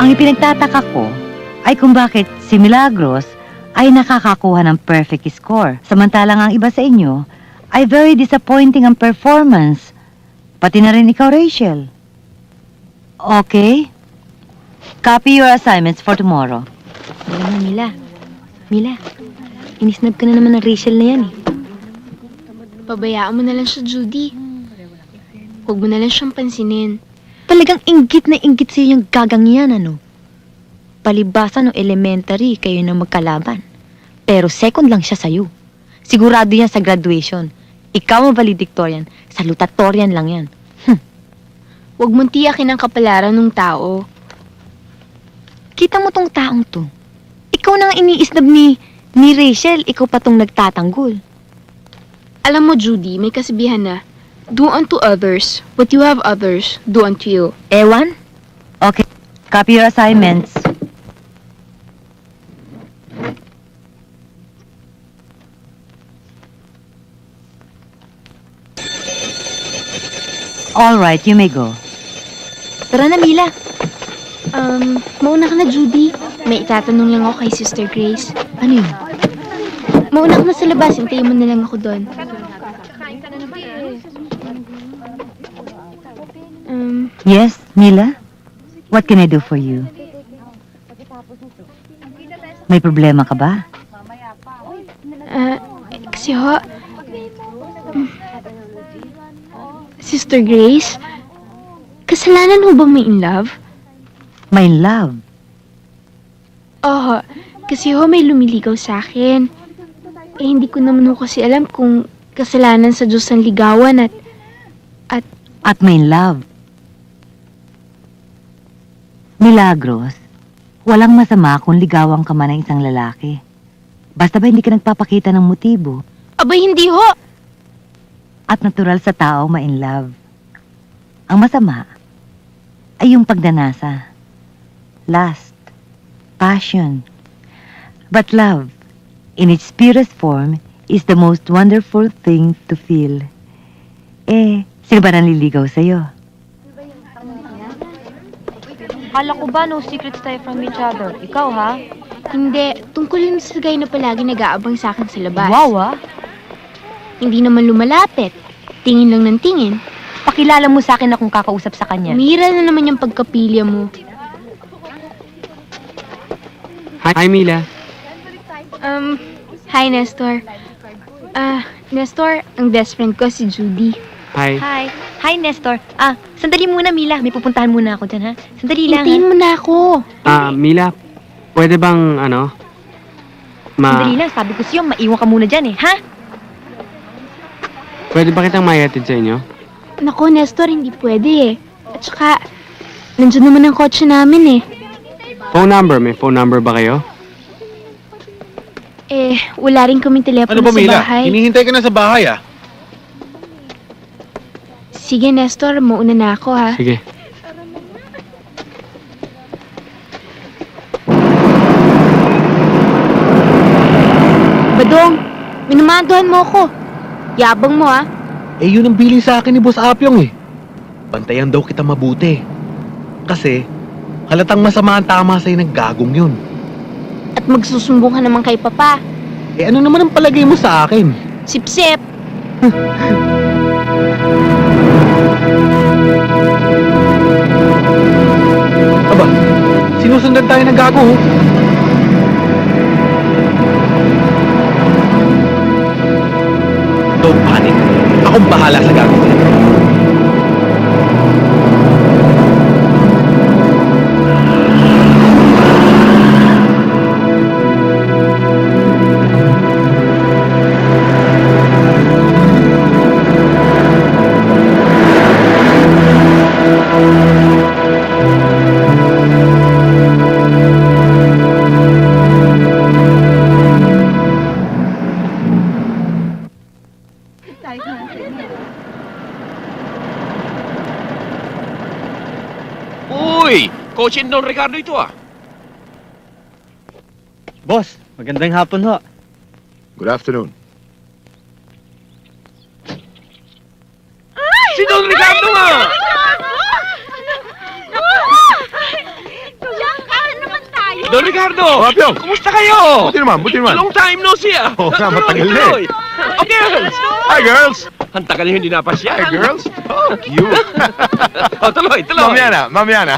Ang ipinagtataka ko ay kung bakit si Milagros ay nakakakuha ng perfect score. Samantalang ang iba sa inyo ay very disappointing ang performance. Pati na rin ikaw, Rachel. Okay? Copy your assignments for tomorrow. Alam mo, Mila, inisnab ka na naman ng Rachel na yan eh. Pabayaan mo na lang siya, Judy. Huwag mo na lang siyang pansinin. Talagang inggit na inggit sa'yo yung gagang yan, ano? Palibasa no elementary, kayo na magkalaban. Pero second lang siya sa'yo. Sigurado yan sa graduation. Ikaw ang valedictorian, salutatorian lang yan. Huwag mong tiyakin ang kapalaran ng tao. Kita mo tong taong to. Ikaw na ang iniisnab ni Rachel, ikaw pa tong nagtatanggol. Alam mo, Judy, may kasabihan na, do unto others what you have others do unto you. Ewan? Okay. Copy your assignments. All right, you may go. Tara na, Mila. Mauna ka na, Judy. May itatanong lang ako kay Sister Grace. Ano yun? Mauna ka na sa labas, hintayin mo na lang ako doon. Yes, Mila? What can I do for you? May problema ka ba? Kasi ho, Sister Grace, kasalanan ho ba may in love? My love. Oo, kasi ho may lumiligaw sa akin. Eh, hindi ko naman ho kasi alam kung kasalanan sa Diyos ang ligawan At my love. Milagros, walang masama kung ligawan ka man ng isang lalaki. Basta ba hindi ka nagpapakita ng motibo abay hindi ho. at natural sa tao ma-in love. Ang masama ay yung pagdanasa. Lust, passion. But love, in its purest form, is the most wonderful thing to feel. Sino ba nanliligaw sa'yo? Kala ko ba no secrets tayo from each other? Ikaw, ha? Hindi, tungkol yun sa guy na palagi nag-aabang sa akin sa labas. Wow, ha? Hindi naman lumalapit. Tingin lang ng tingin. Pakilala mo sa akin na kung kakausap sa kanya. Umira na naman yung pagkapilya mo. Hi, Mila. Hi, Nestor. Nestor, ang best friend ko si Judy. Hi. Hi. Hi, Nestor. Sandali muna, Mila. May pupuntahan muna ako dyan, ha? Sandali lang, Hintayin ha? mo na ako. Mila, pwede bang, Sandali lang. Sabi ko sa'yo, maiwan ka muna dyan, eh, ha? pwede ba kitang mayatid sa inyo? Nako, Nestor, hindi pwede eh. At saka, nandiyan naman ang kotse namin eh. Phone number, may phone number ba kayo? Wala rin kaming telepono Ano ba, sa Mila? bahay. Hinihintay ka na sa bahay, ah. Sige, Nestor, mauna na ako ha. Sige. Badong, minamandohan mo ako. Yabang mo ha. Eh, yun ang bilin sa akin ni Boss Apyong, eh. Bantayan daw kita mabuti. Kasi, halatang masama ang tama sa'yo ng gagong yun. At magsusumbong ka naman kay Papa. Eh, ano naman ang palagay mo sa akin? Sip-sip. Aba, sinusundan tayo ng gago, oh. Don't panic. Akong bahala sa gago. Uy! Coach Don Ricardo ito ah. Boss, magandang hapon ho. Good afternoon. Si Don Ricardo nga! Don Ricardo! Oh, Apyong! Kumusta kayo? Buti naman, buti naman. Long time no see, ah. Oo nga, Tuloy, matagal na tuloy. Oh, girls! Hi, girls! Ang tagal yung hindi napasya. Hi, girls! Oh, cute! Oh, tuloy, tuloy. Mamaya na.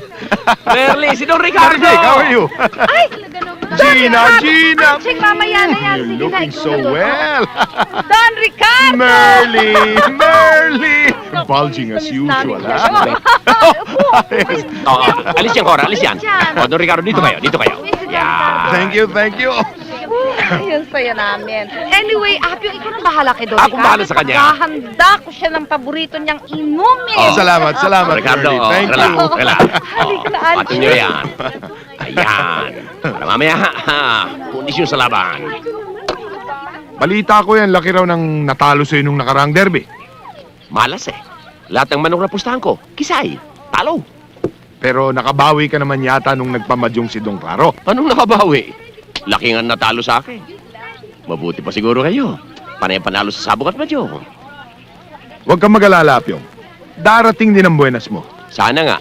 Merly, si Don Ricardo! Rick, how are you? Gina! Check, mamaya na yan. You're looking so well. Don Ricardo! Merly! Bulging as usual, ha? Oh, alis yan, Cora, alis yan. Oh, Don Ricardo, dito kayo, dito kayo. Yan. Thank you. Ayun, saya namin. Anyway, Apyo, ikaw na bahala kay Don Akong bahala sa kanya. Hahanda ko siya ng paborito niyang inumin. Oh. Salamat, Ricardo, Merly. Thank relax, you. relax. Halika na, Alfie. Pato nyo yan. Ayan. Para mamaya, kondisyon sa laban. Balita ko yan, laki raw ng natalo sa'yo nung nakaraang derby. Malas eh. Lahat ng manok na pustahan ko, kisay, talo. Pero nakabawi ka naman yata nung nagpamadyong si Dong Claro. Anong nakabawi? Laki nga natalo sa akin. Mabuti pa siguro kayo. Panay panalo sa sabong at madyong. Huwag kang mag-alala, Pyong. Darating din ang buenas mo. Sana nga.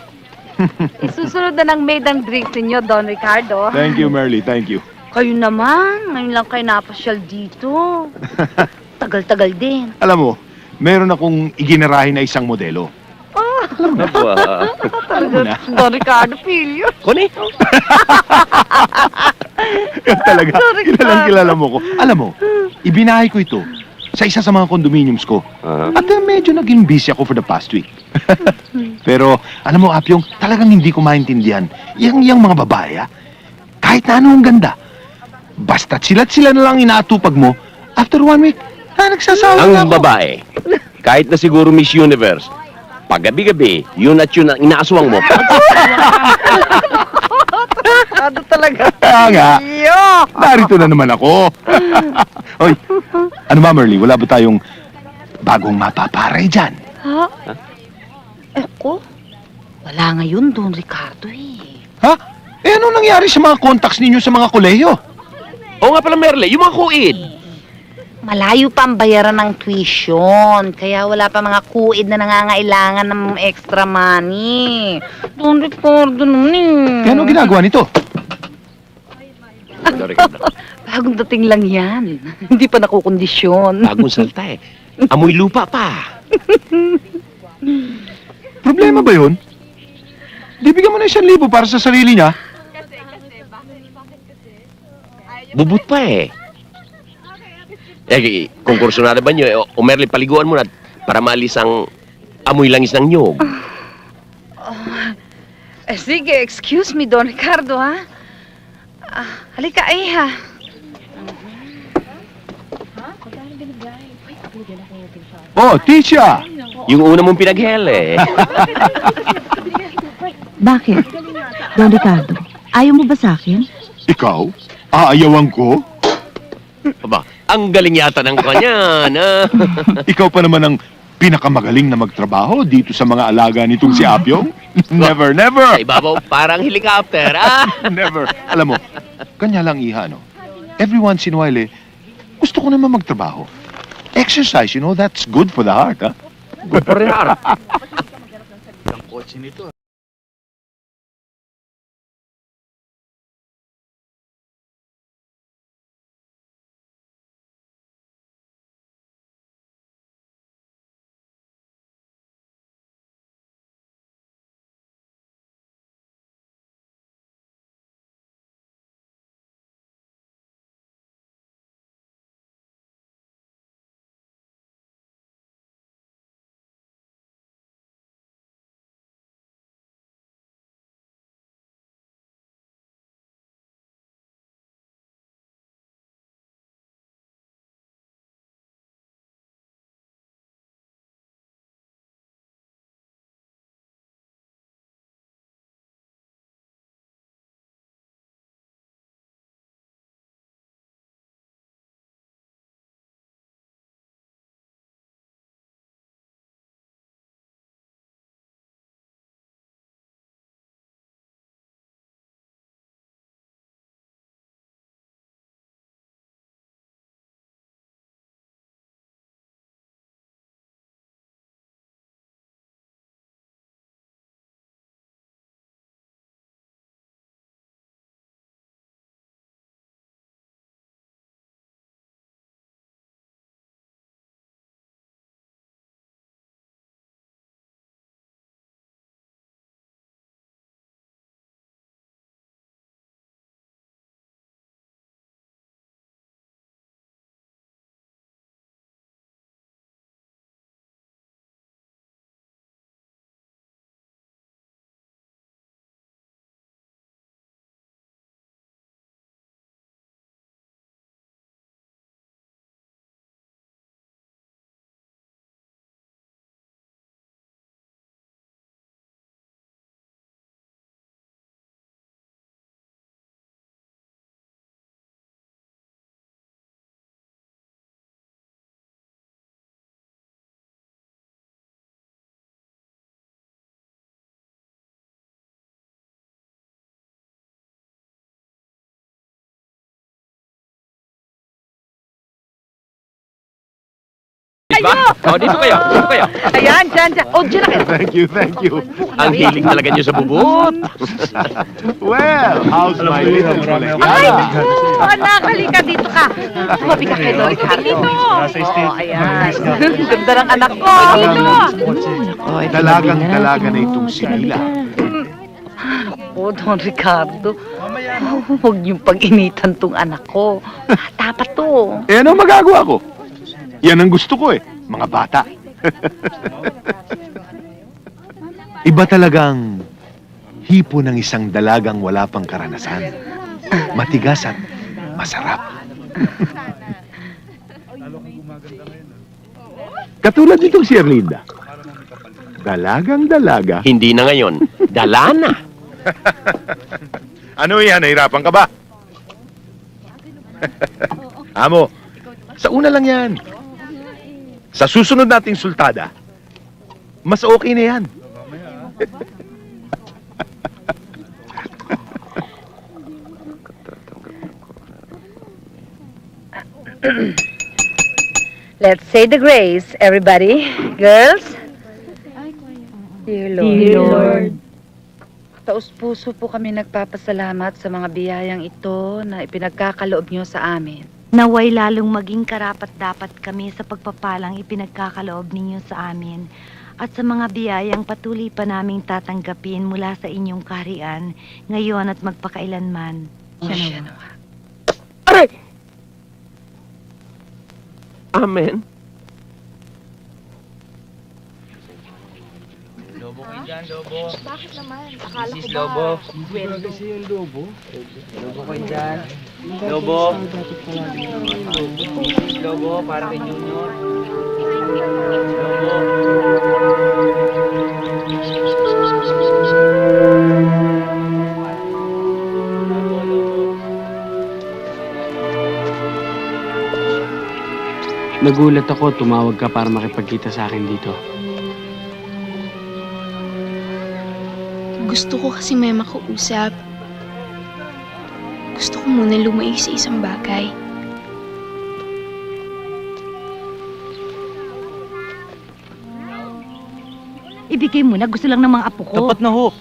Susunod na ng maiden drink ninyo, Don Ricardo. Thank you, Merly. Thank you. Kayo naman, ngayon lang kayo napasyal dito. Tagal-tagal din. Alam mo, meron akong iginarahin na isang modelo. Aba. Don Ricardo, Pilio. Kuni? Yan talaga, Sorry, kilala mo ko. Alam mo, ibinahay ko ito sa isa sa mga condominiums ko. At medyo naging busy ako for the past week. Pero, alam mo, Apyong, talagang hindi ko maintindihan. Yang mga babae, kahit na anong ganda. Basta't sila na lang inaatupag mo, after 1 week, nagsasawa na Ang ako. babae, kahit na siguro Miss Universe, pag gabi-gabi, yun at yun ang inaaswang mo. Ano talaga? Kaya nga, Iyo! narito na naman ako. Hoy, ano ba, Merly? Wala ba tayong bagong mapaparay dyan? Ha? Eko? Wala ngayon, Don Ricardo eh. Ha? Eh, ano nangyari sa mga contacts ninyo sa mga kolehiyo? Oo nga pala, Merle, yung mga kuid. Malayo pa ang bayaran ng tuition, kaya wala pa mga kuid na nangangailangan ng extra money. Don Ricardo naman eh. Eh, ano ginagawa nito? Don Ricardo, Bagong dating lang yan. Hindi pa nakukondisyon. bagong salta eh. Amoy lupa pa. Problema ba yun? Di bigyan mo na 1,000 para sa sarili niya. Bubut pa eh. Eh, konkurso na ba nyo? O Merle, paliguan mo na para maalis ang amoy langis ng nyog. Sige, excuse me, Don Ricardo, ha? Halika, ha? Oh, Tisha! Yung una mong pinaghele. Bakit? Don Ricardo, ayaw mo ba sa akin? Ikaw? Aayawan ko? Aba, ang galing yata ng kanya, na. Ikaw pa naman ang pinakamagaling na magtrabaho dito sa mga alaga nitong si Apyong? Never, Sa never! ibabaw, parang helicopter, ah! Never. Alam mo, kanya lang iha, no? Every once in a while, gusto ko naman magtrabaho. Exercise, that's good for the heart, ha? Good for the heart. Diba? O, dito kayo. Dito kayo. Ayan, dyan. Oh, dyan na kayo. Thank you. Ang hilig talaga niyo sa bubot. Well, how's my little Ay, colegiala? anak, halika dito ka. Tumabi ka kay Lord Ricardo. Oh, ayan. Ganda ng anak ko. Dalagang-dalaga na itong si Mila. Oh, Don Ricardo. Huwag niyong pag-initan tong anak ko. Dapat to. Eh, ano magagawa ko? Yan ang gusto ko eh, mga bata. Iba talagang hipo ng isang dalagang wala pang karanasan. Matigas at masarap. Katulad nitong si Erlinda. Dalagang dalaga. Hindi na ngayon. Dala na. Ano yan? Nahirapan ka ba? Amo, sa una lang yan. Sa susunod nating sultada, mas okay na yan. Let's say the grace, everybody. Girls? Dear Lord. Taus-puso po kami nagpapasalamat sa mga biyayang ito na ipinagkakaloob niyo sa amin. Naway lalong maging karapat-dapat kami sa pagpapalang ipinagkakaloob ninyo sa amin at sa mga biyayang patuloy pa naming tatanggapin mula sa inyong kaharian ngayon at magpakailanman. Siya nawa. Aray! Amen. Nagulat ako, tumawag ka para makipagkita sa akin dito. Gusto ko kasi may makausap. Gusto ko muna lumayo sa isang bagay. Ibigay mo na, gusto lang ng mga apo ko. Tapat na ho.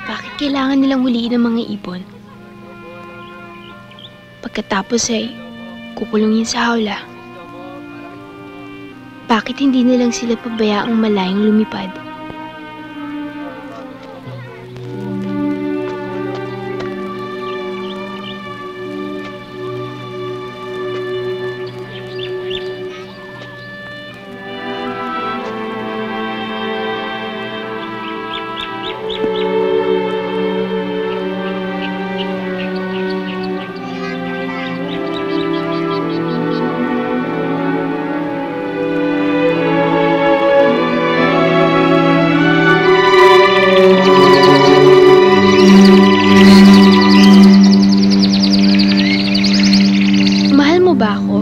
Bakit kailangan nilang huliin ang mga ibon? Pagkatapos ay kukulungin sa hawla. Bakit hindi nilang sila pabayaang malayang lumipad? Mahal mo ba ako?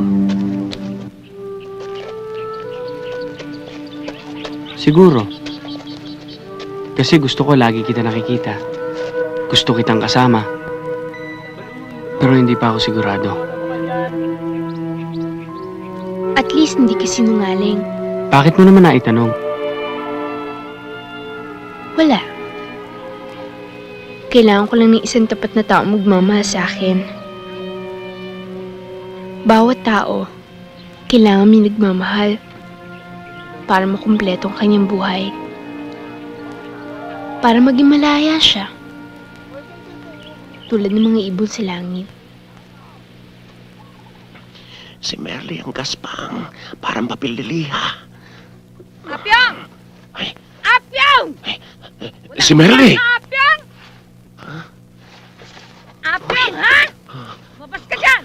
Siguro. Kasi gusto ko lagi kita nakikita. Gusto kitang kasama. Pero hindi pa ako sigurado. At least hindi ka sinungaling. Bakit mo naman naitanong? Wala. Kailangan ko lang ng isang tapat na tao magmamahal sa akin. Bawat tao, kailangan may nagmamahal para makumpleto ang kanyang buhay. Para maging malaya siya. Tulad ng mga ibon sa langit. Si Merly ang gaspang. Parang papililiha. Apyong! Ay. Apyong! Si Merly! Apyong! Apyong, ha? Mabas ka dyan!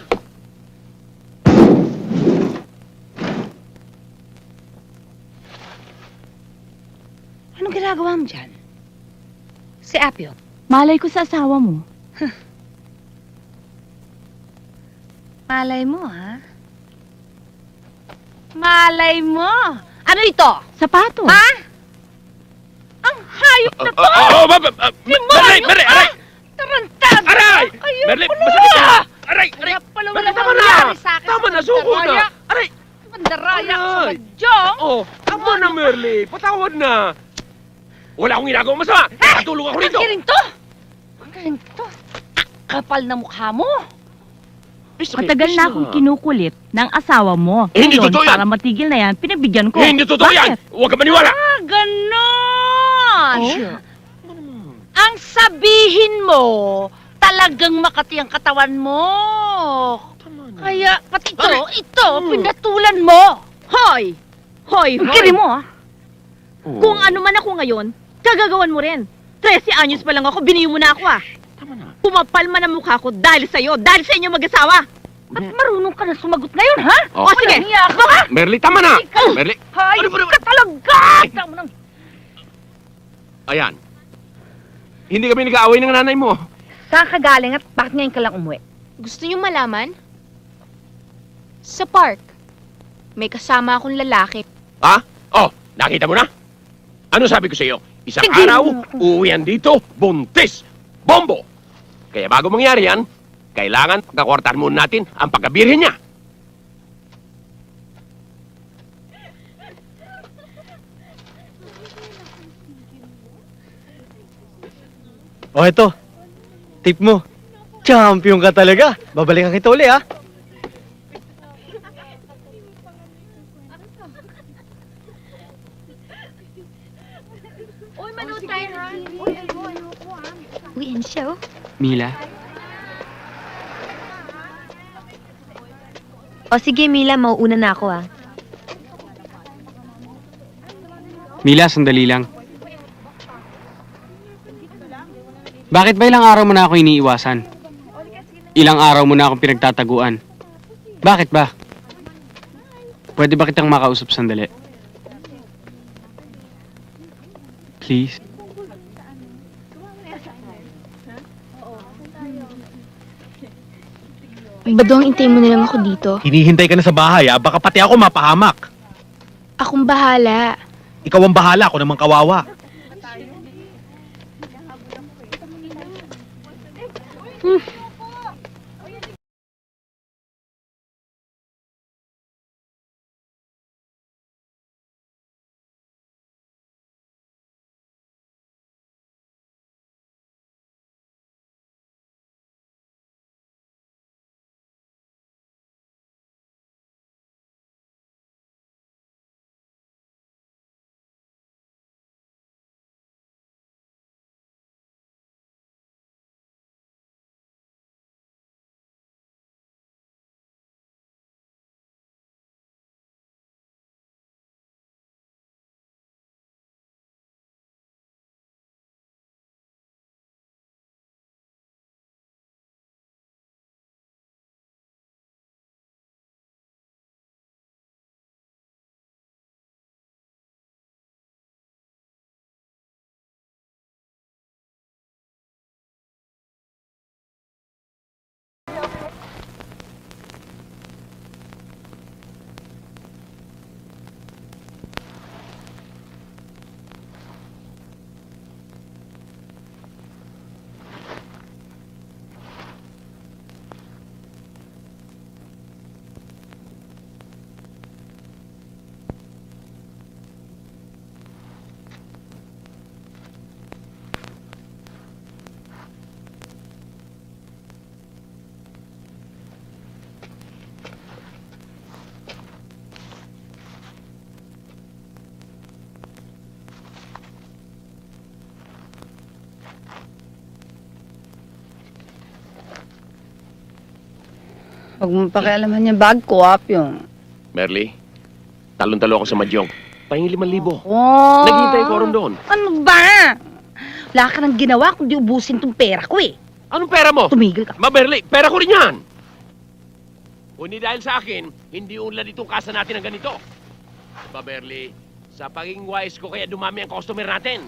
Anong ginagawa mo dyan? Si Apyong. Malay ko sa asawa mo. Malay mo, ha? Malay mo! Ano ito? Sapato. Ha? Ang hayop na to! Merly! Merly! Aray! Tarantado! Aray! Ayun Merly! pala! Masakit ka! Aray! Aray! Kaya pala Merly, walang tama na! nangyari sa akin Tama sa na! Suko pagkakaya. na! Aray! Pandaraya ka sa Badyong! Oh, tama na, Merly. Patawad na. Wala akong ginagawang masama. Nakatulong ako rito. Ang to! Ang to! Kapal na mukha mo! Matagal na akong kinukulit ng asawa mo. Hindi Ngayon, totoo yan. para matigil na yan, pinabigyan ko. Hindi totoo yan. Huwag ka maniwala. Ganon! Ang sabihin mo, talagang makati ang katawan mo. Kaya pati ito, pinatulan mo. Hoy! Hoy, hoy! Kiri mo, ah. Kung ano man ako ngayon, kagagawan mo rin. 13 anyos pa lang ako, biniyo mo na ako ah. Tama na. Pumapal man ang mukha ko dahil sa'yo, dahil sa inyo mag-asawa. At marunong ka na sumagot ngayon, ha? Oh. O sige, baka! Merly, tama na. Merly. Hay, ka talaga! Tama na. Ayan. Hindi kami nag-aaway ng nanay mo. Saan ka galing at bakit ngayon ka lang umuwi? Gusto niyo malaman? Sa park. May kasama akong lalaki. Ha? Oh, nakita mo na? Ano sabi ko sa iyo? Isang Tigil araw, mo ako. uuwi yan dito, buntis, bombo. Kaya bago mangyari yan, kailangan pagkakwartahan muna natin ang pagkabirhin niya. O ito, tip mo. Champion ka talaga. Babalikan kita uli, ha? Uy, yan siya, oh. Mila, O sige, Mila, mauuna na ako, ah. Mila, sandali lang. Bakit ba ilang araw mo na ako iniiwasan? Ilang araw mo na akong pinagtataguan. Bakit ba? Pwede ba kitang makausap sandali? Please? Badong, intay mo na lang ako dito. Hinihintay ka na sa bahay, ah. Baka pati ako mapahamak. Akong bahala. Ikaw ang bahala, ako namang kawawa. Huwag mo pakialaman yung bag ko, Apyong. Merly, talon-talo ako sa Madyong. Pahingi 5,000. Oh! Naghihintay ko rin doon. Ano ba? Wala ka nang ginawa kundi ubusin tong pera ko eh. Anong pera mo? Tumigil ka. Merly, pera ko rin yan. Kundi dahil sa akin, hindi unlad itong kasa natin ng ganito. Merly, sa pagiging wise ko kaya dumami ang customer natin.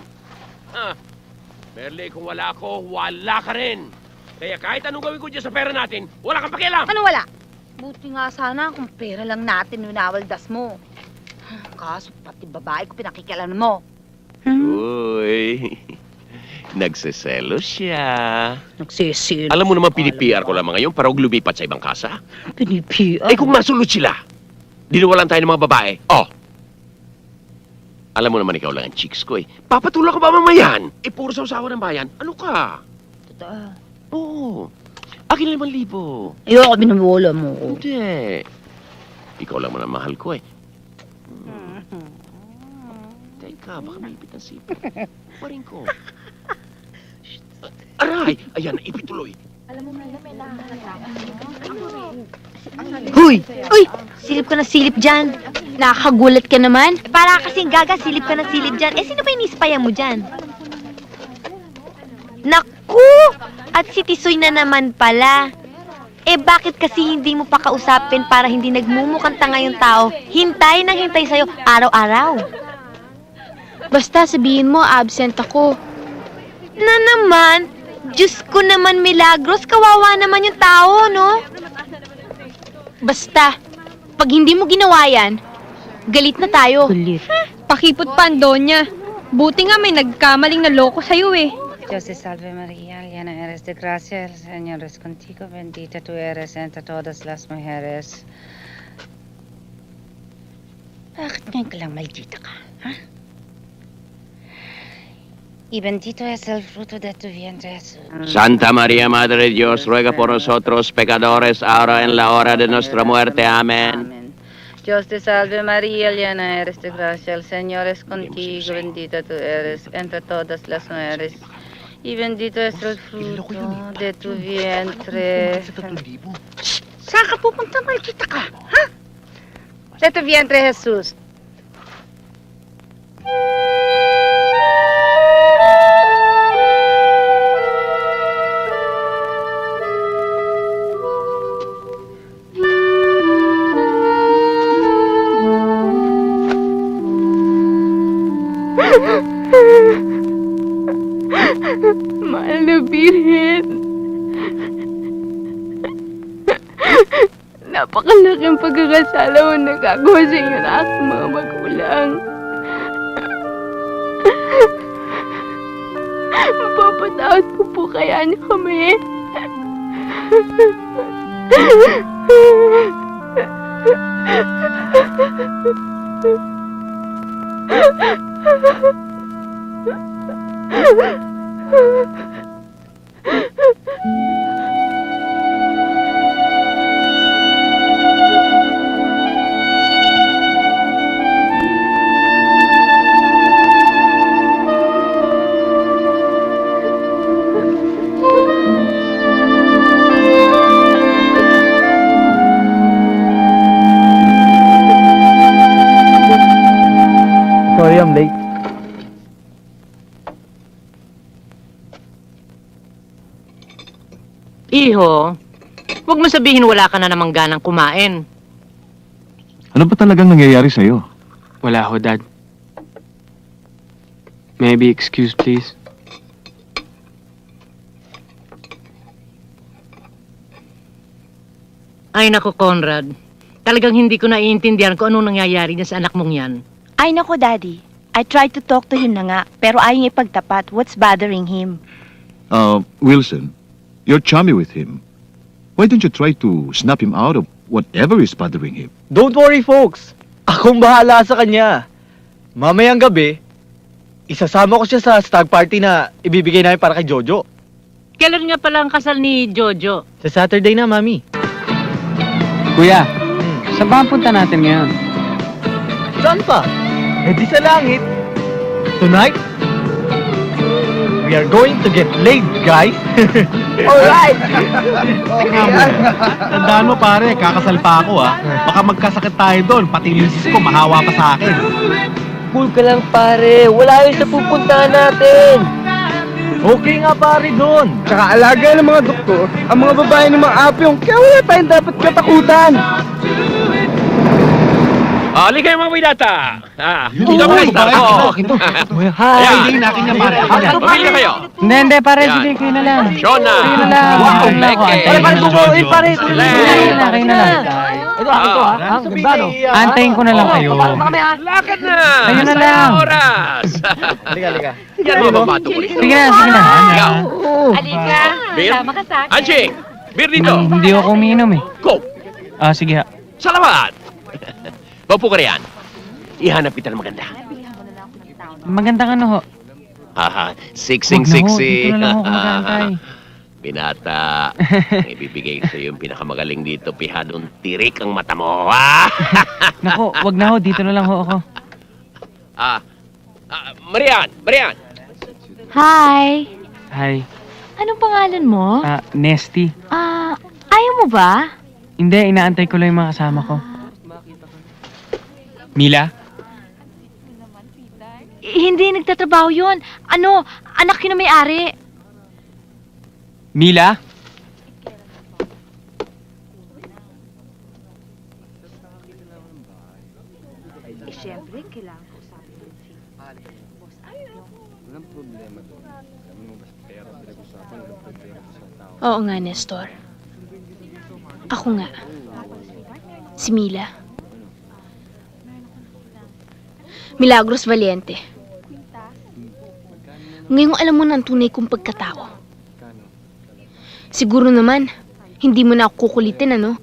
Merly, kung wala ako, wala ka rin. Kaya kahit anong gawin ko dyan sa pera natin, wala kang pakialam. Ano wala? Buti nga sana kung pera lang natin winawaldas mo. Kaso pati babae ko pinakikialaman mo. Uy, nagseselo siya. Nagsisilo. Alam mo naman, pinipiar ko lamang ngayon para huwag lumipat sa ibang kasa. Pinipiar? Eh kung masulot sila, Dinawalan tayo ng mga babae. Oh! Alam mo naman ikaw lang ang chicks ko eh. Papatulak ka ba mamayan? Eh, puro sausawa ng bayan. Ano ka? Totoo. Oo. Akin na 5,000. Ayoko, binubola mo ko. Hindi. Ikaw lang man ang mahal ko eh. Teka, baka may ipit ang sipit. Parin ko. Aray! Ayan, ipituloy. Huy! Uy! Silip ka na silip dyan. Nakakagulat ka naman. Para kasing gaga, silip ka na silip dyan. Eh, sino ba inispaya mo dyan? Naku! At si Tisoy na naman pala. Eh, bakit kasi hindi mo pa kausapin para hindi nagmumukanta ngayong tao? Hintay nang hintay sa'yo araw-araw. Basta sabihin mo, absent ako. Na naman? Diyos ko naman, Milagros, kawawa naman yung tao, no? Basta, pag hindi mo ginawa yan, galit na tayo. Pakipot pa ang donya. Buti nga may nagkamaling naloko sa'yo eh. Dios te salve María, llena eres de gracia, el Señor es contigo, bendita tú eres entre todas las mujeres. Bakit ngayon ka lang maldita ka, ha? Y bendito es el fruto de tu vientre, Jesús. Santa María, Madre de Dios, ruega por nosotros pecadores, ahora en la hora de nuestra muerte. Amén. Dios te salve María, llena eres de gracia, el Señor es contigo, bendita tú eres entre todas las mujeres. Y bendito es el fruto de tu vientre. Saan ka pupunta, maldita ka? Ha? De tu vientre, Jesus. Mahal na Birhen. Napakalaking pagkakasala mo nagagawa sa inyo na aking mga magulang. Mapapatawad ko po kaya niyo kami. Sorry, I'm late. Iho, huwag mo sabihin wala ka na namang ganang kumain. Ano ba talagang nangyayari sa'yo? Wala ho, Dad. May I be excused, please? Ay naku, Conrad. Talagang hindi ko naiintindihan kung anong nangyayari niya sa anak mong yan. Ay nako, Daddy. I tried to talk to him na nga, pero ayaw niya ipagtapat. What's bothering him? Wilson, you're chummy with him. Why don't you try to snap him out of whatever is bothering him? Don't worry, folks. Akong bahala sa kanya. Mamayang gabi, isasama ko siya sa stag party na ibibigay namin para kay Jojo. Kailan nga pala ang kasal ni Jojo? Sa Saturday na, Mami. Kuya, saan ba ang punta natin ngayon? Saan pa? Eh di sa langit. Tonight, we are going to get laid, guys. Alright! Tandaan mo pare, kakasal pa ako Baka magkasakit tayo doon, pati yung misis ko mahawa pa sa akin. Cool ka lang, pare. Wala yun sa pupuntahan natin. Okay nga, pare, doon. Tsaka alaga ng mga doktor, ang mga babae ng mga apyong, kaya wala tayong dapat katakutan. Ali kayo mga widata! Hindi ka mga star ko! Hi! Hindi nakin niya pare. Pamilya kayo! Hindi, pare, Ayan. sige, kayo na lang. Shona! Kayo na lang. Leke! Pare, Sile! Kayo na lang. Ang ganda, no? Antayin ko na lang kayo. Lakad na! Kayo na lang. Sa oras! Halika. Yan mo babato ulit. Sige na, sige na. Ikaw! Alika, Beer? sama ka sa akin. Anching! Beer dito! Hindi ako umiinom eh. Coke! Sige ha. Salamat! Paupo ka riyan. Ihanap kita ng maganda. Magandang ano ho? Haha, Huwag siksing na ho, siksi. dito na lang ako mag-aantay. Binata, ibibigay ko sa'yo yung pinakamagaling dito. Pihadong tirik ang mata mo. Ah! Nako, wag na ho, dito na lang ho ako. Marian! Marian! Hi! Hi, Anong pangalan mo? Nesty. Ayaw mo ba? Hindi, inaantay ko lang yung mga kasama ko. Mila? Hindi nagtatrabaho yun. Anak yun na may-ari. Mila? Siyempre, kailangan ko sabi ng Oo nga, Nestor. Ako nga. Si Mila. Milagros Valiente. Ngayong alam mo na ang tunay kong pagkatao. Siguro naman, hindi mo na ako kukulitin, ano?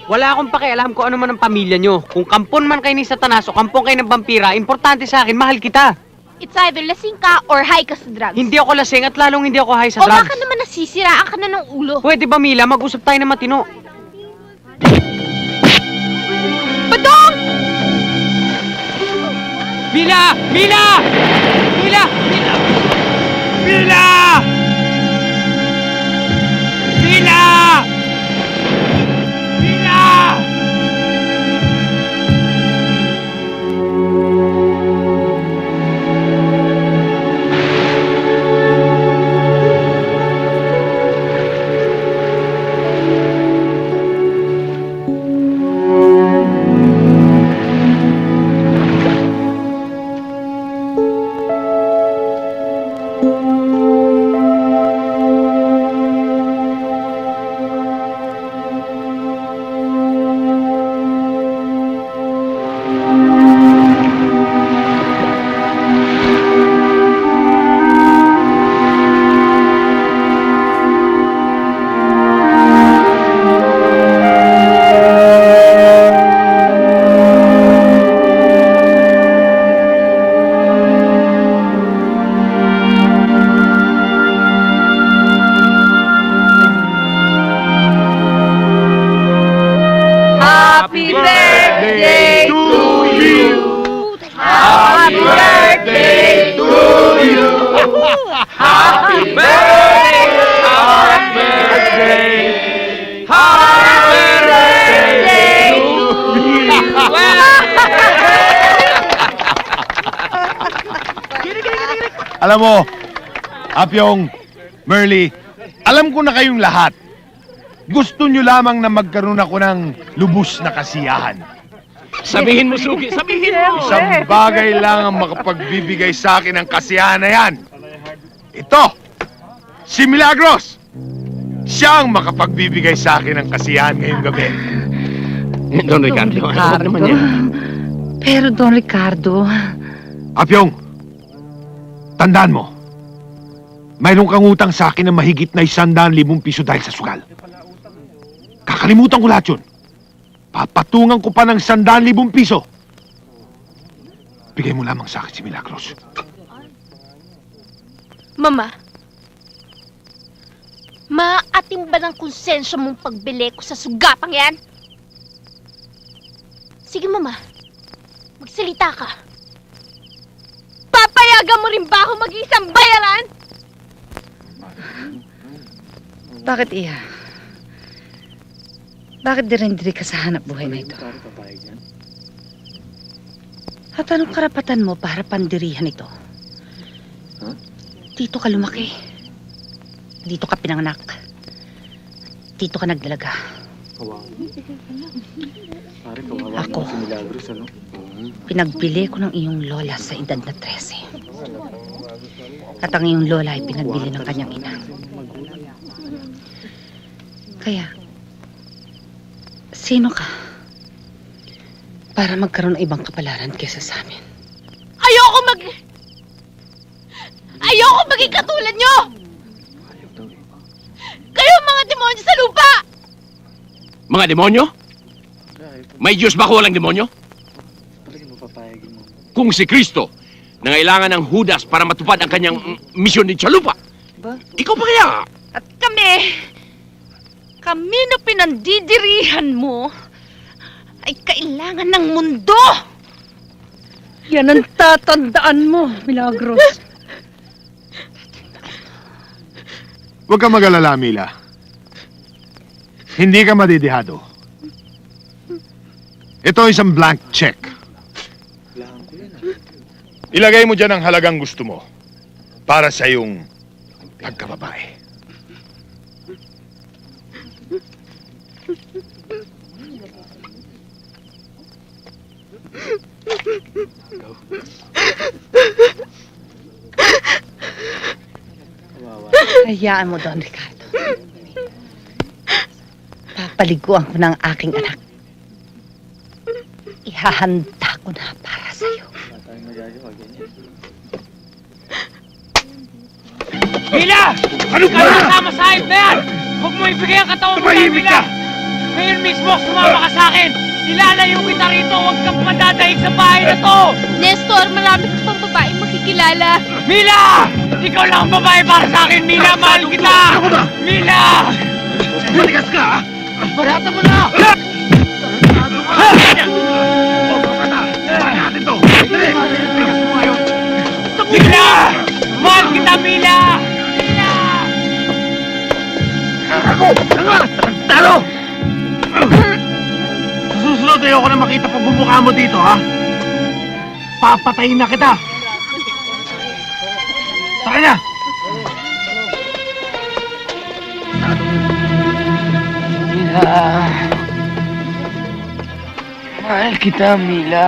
Wala akong pakialam kung ano man ang pamilya nyo. Kung kampon man kayo ni Satanas o kampon kayo ng vampira, importante sa akin, mahal kita. It's either lasing ka or high ka sa drugs. Hindi ako lasing at lalong hindi ako high sa O drugs. baka naman nasisiraan ka na ng ulo. Pwede ba, Mila? Mag-usap tayo na matino. Badong! Mila! Mila! Mila! Mila! Mila! Mila! Mila! Happy birthday to you! Happy birthday to you! Happy birthday! Happy birthday! Happy birthday to you! Alam mo, Apyong, Merly, alam ko na kayong lahat. Gusto nyo lamang na magkaroon ako ng lubos na kasiyahan. Sabihin mo, Sugi! Sabihin mo! Isang bagay lang ang makapagbibigay sa akin ng kasiyahan na yan. Ito, si Milagros. Siya ang makapagbibigay sa akin ng kasiyahan ngayong gabi. Don Ricardo, huwag naman yan. Pero Don Ricardo, Apyong, tandaan mo, mayroon kang utang sa akin na mahigit na 100,000 piso dahil sa sugal. Kakalimutan ko lahat yun. Papatungan ko pa ng 100,000 piso. Bigay mo lamang sa akin si Milagros. Mama, maaating ba ng konsensya mong pagbili ko sa sugapang yan? Sige, Mama. Magsalita ka. Papayagan mo rin ba ako mag-isang bayaran? bakit iya? Bakit direndiri ka sa hanap buhay na ito? At anong karapatan mo para pandirihan ito? Dito ka lumaki. Dito ka pinanganak. Dito ka nagdalaga. Ako, pinagbili ko ng iyong lola sa edad na 13. At ang iyong lola ay pinagbili ng kanyang ina. Kaya, sino ka para magkaroon ng ibang kapalaran kaysa sa amin? Ayoko maging katulad nyo! Kayo ang mga demonyo sa lupa! Mga demonyo? May Diyos ba kung walang demonyo? Kung si Kristo nangailangan ng Judas para matupad ang kanyang misyon dito sa lupa, ikaw pa kaya? At kami na pinandidirihan mo, ay kailangan ng mundo! Yan ang tatandaan mo, Milagros. Huwag ka mag-alala, Mila. Hindi ka madidihado. Ito isang blank check. Ilagay mo dyan ang halagang gusto mo para sa iyong pagkababae. Hayaan mo, Don Ricardo. Papaliguan ko ng aking anak. Ihahanda ko na para sa'yo. Mila! Ano ka? Kasama sa hype na yan! Huwag mo ibigay ang katawan mo kay Mila! Ngayon mismo, sumama ka sa akin! Ilalayo kita rito! Huwag kang madadahig sa bahay na to! Nestor, marami ka pang babaeng makikilala. Mila! Ikaw lang ang babae para sa akin, Mila! Mahal kita! Mila! Matigas ka, ha? Barata mo na! Mila! Mahal kita, Mila! Mila! Ako! Talo! Sa susunod, ayoko na makita pagbubukha mo dito, ha? Papatayin na kita! Saka na! Mila. Mahal kita, Mila.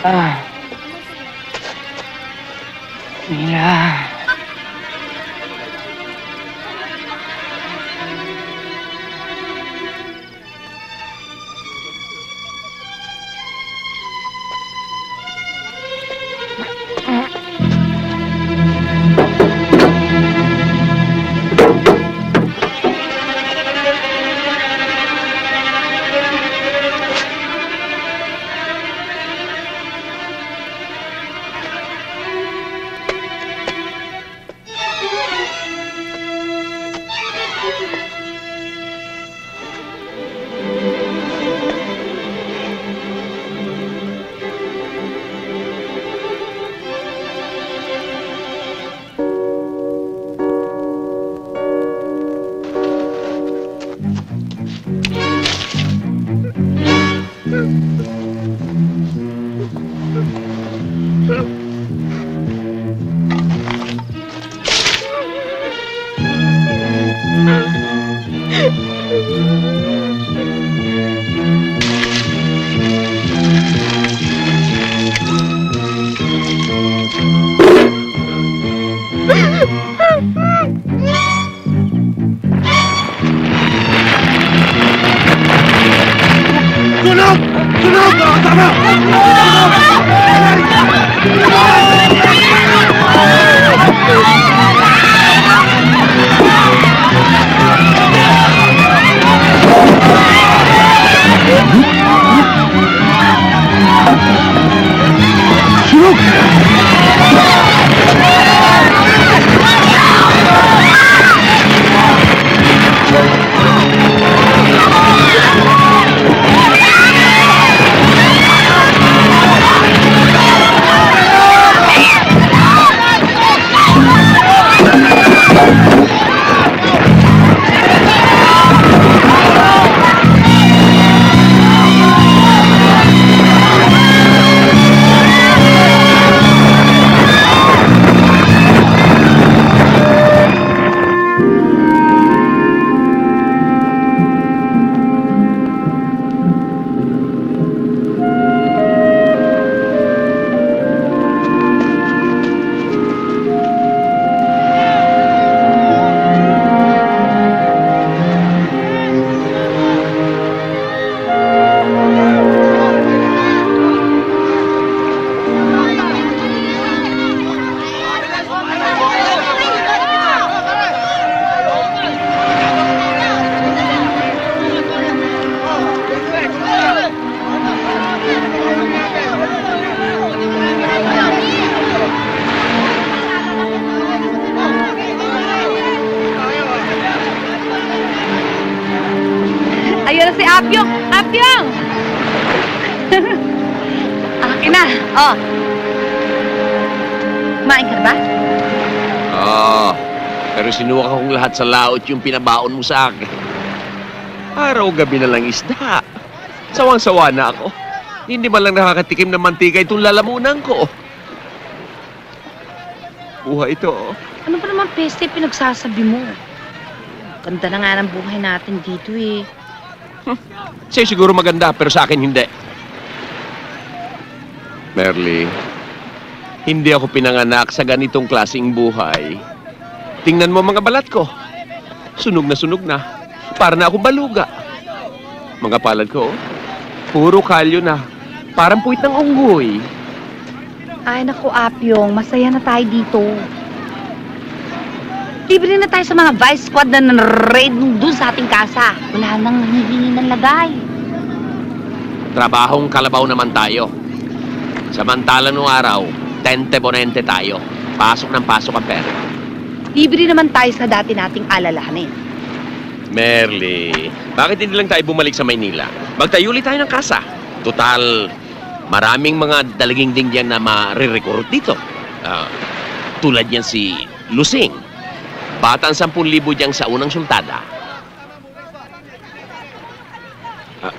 Mila. Sunog! Sunog! Tama! Apyong! Apyong! Akin na. Oh. Kumain ka na ba? Pero sinuwak akong lahat sa laot yung pinabaon mo sa akin. Araw-gabi na lang isda. Sawang-sawa na ako. Hindi man lang nakakatikim ng mantika itong lalamunan ko. Buhay ito. Ano ba naman peste pinagsasabi mo? Ganda na nga ng buhay natin dito eh. Sa'yo siguro maganda, pero sa akin hindi. Merly, hindi ako pinanganak sa ganitong klaseng buhay. Tingnan mo mga balat ko. Sunog na. Para na akong baluga. Mga palad ko, puro kalyo na. Parang puwit ng unggoy. Ay naku, Apyong, masaya na tayo dito. Libre na tayo sa mga vice squad na raid dun sa ating kasa. Wala nang hihingi ng lagay. Trabahong kalabaw naman tayo. Samantala nung araw, tente bonente tayo. Pasok ng pasok ang pera. Libre naman tayo sa dati nating alalahanin. Merly, bakit hindi lang tayo bumalik sa Maynila? Magtayo ulit tayo ng kasa. Total, maraming mga dalaging dingyan na marirecruit dito. Tulad yan si Lusing. Batang 10,000 diyang sa unang sultada.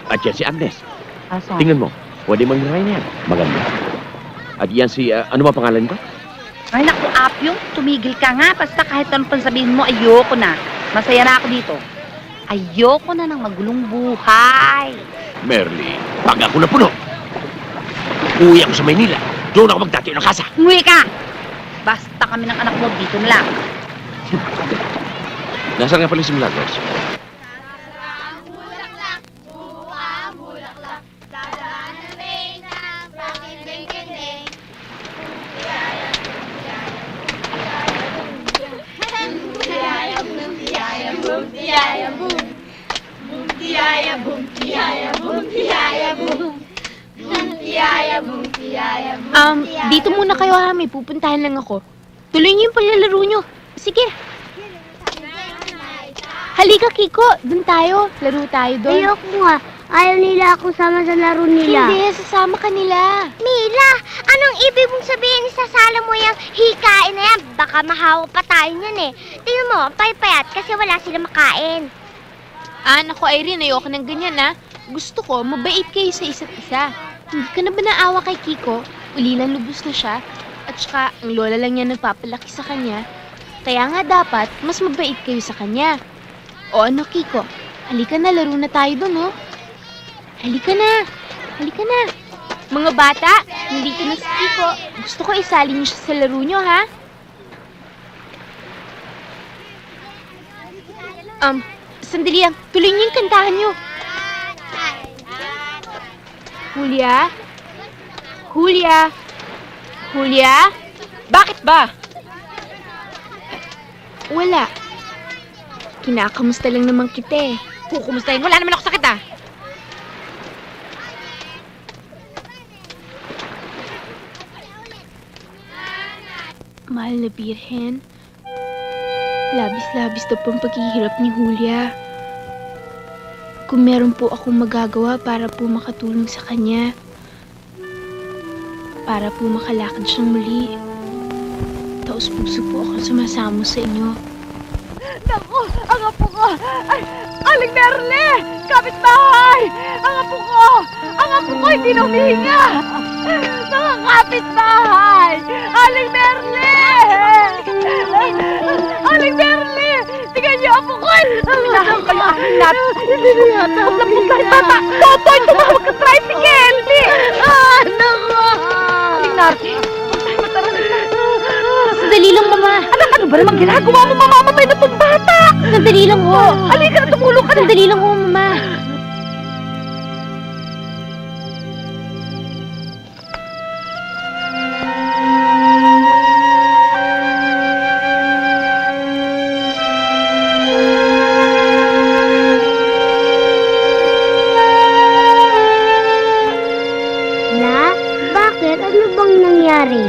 At yan si Agnes. Asa? Tingnan mo, pwede mangyari yan. Maganda. At yan si, ano ba pangalan ko? Ay naku, Apyong, tumigil ka nga. Basta kahit anong pansabihin mo, ayoko na. Masaya na ako dito. Ayoko na ng magulong buhay. Merly, pag ako na puno, uwi ako sa Maynila. Doon ako magtatayo ng kasa. Umuwi ka! Basta kami ng anak mo, dito na lang. Nasaan nga pala si Milagros? Dito muna kayo ha, may pupuntahan lang ako. Tuloy niyo yung paglalaro niyo. Sige. Halika, Kiko. Doon tayo. Laro tayo doon. Ayoko nga. Ayaw nila akong sama sa laro nila. Hindi, sasama ka nila. Mila, anong ibig mong sabihin isasala mo yung hikain na yan? Baka mahawa pa tayo niyan eh. Tingnan mo, paypayat kasi wala sila makain. Naku, Irene, ayoko ng ganyan ha. Gusto ko, mabait kayo sa isa't isa. Hindi ka na ba naawa kay Kiko? Ulilang lubos na siya. At saka, ang lola lang niya nagpapalaki sa kanya. Kaya nga dapat, mas mabait kayo sa kanya. O ano, Kiko? Halika na, laro na tayo dun, oh. Halika na. Halika na. Mga bata, nandito na si Kiko. Gusto ko isali niyo siya sa laro niyo, ha? Sandali lang. Tuloy niyo yung kantahan niyo. Julia? Julia? Julia? Bakit ba? Wala. Kinakamusta lang naman kita eh. Kukumustahin. Wala naman ako sakit ah. Mahal na Birhen, labis-labis na po ang paghihirap ni Julia. Kung meron po akong magagawa para po makatulong sa kanya, para po makalakad siyang muli, taos puso po ako sumasamo sa inyo. Naku, ang apo ko! Ay, Aling Merle! Kapitbahay! Ang apo ko! Ang apo ko hindi na humihinga! Mga kapitbahay! Aling Merle! Aling Merle! Tingnan niyo apo ko! Pinahan kayo aling nat! Hindi na yata! Huwag na puntahin bata! Totoy! Tumawag ka tricycle! Hindi! Naku! Aling nat! Sandali lang, Mama. Ano ba namang ginagawa mo? Mamamatay na itong bata! Sandali lang ho. Halika na, tumulong ka na! Sandali lang ho, Mama. La, bakit? Ano bang nangyari?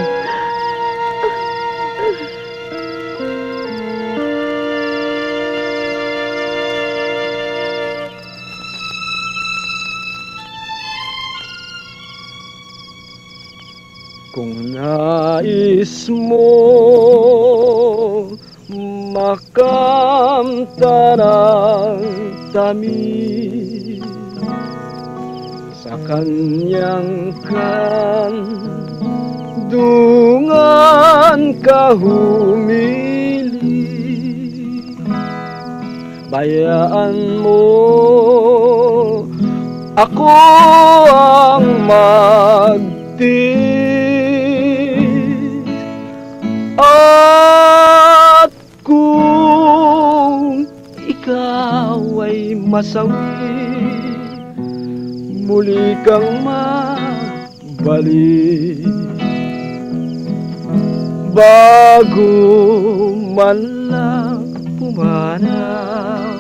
Kung nais mo makamtan ang tamis sa kanyang kandungan ka humili, bayaan mo ako ang magtiis, at kung ikaw ay masawi, muli kang mabalik. Bago man lang pumanaw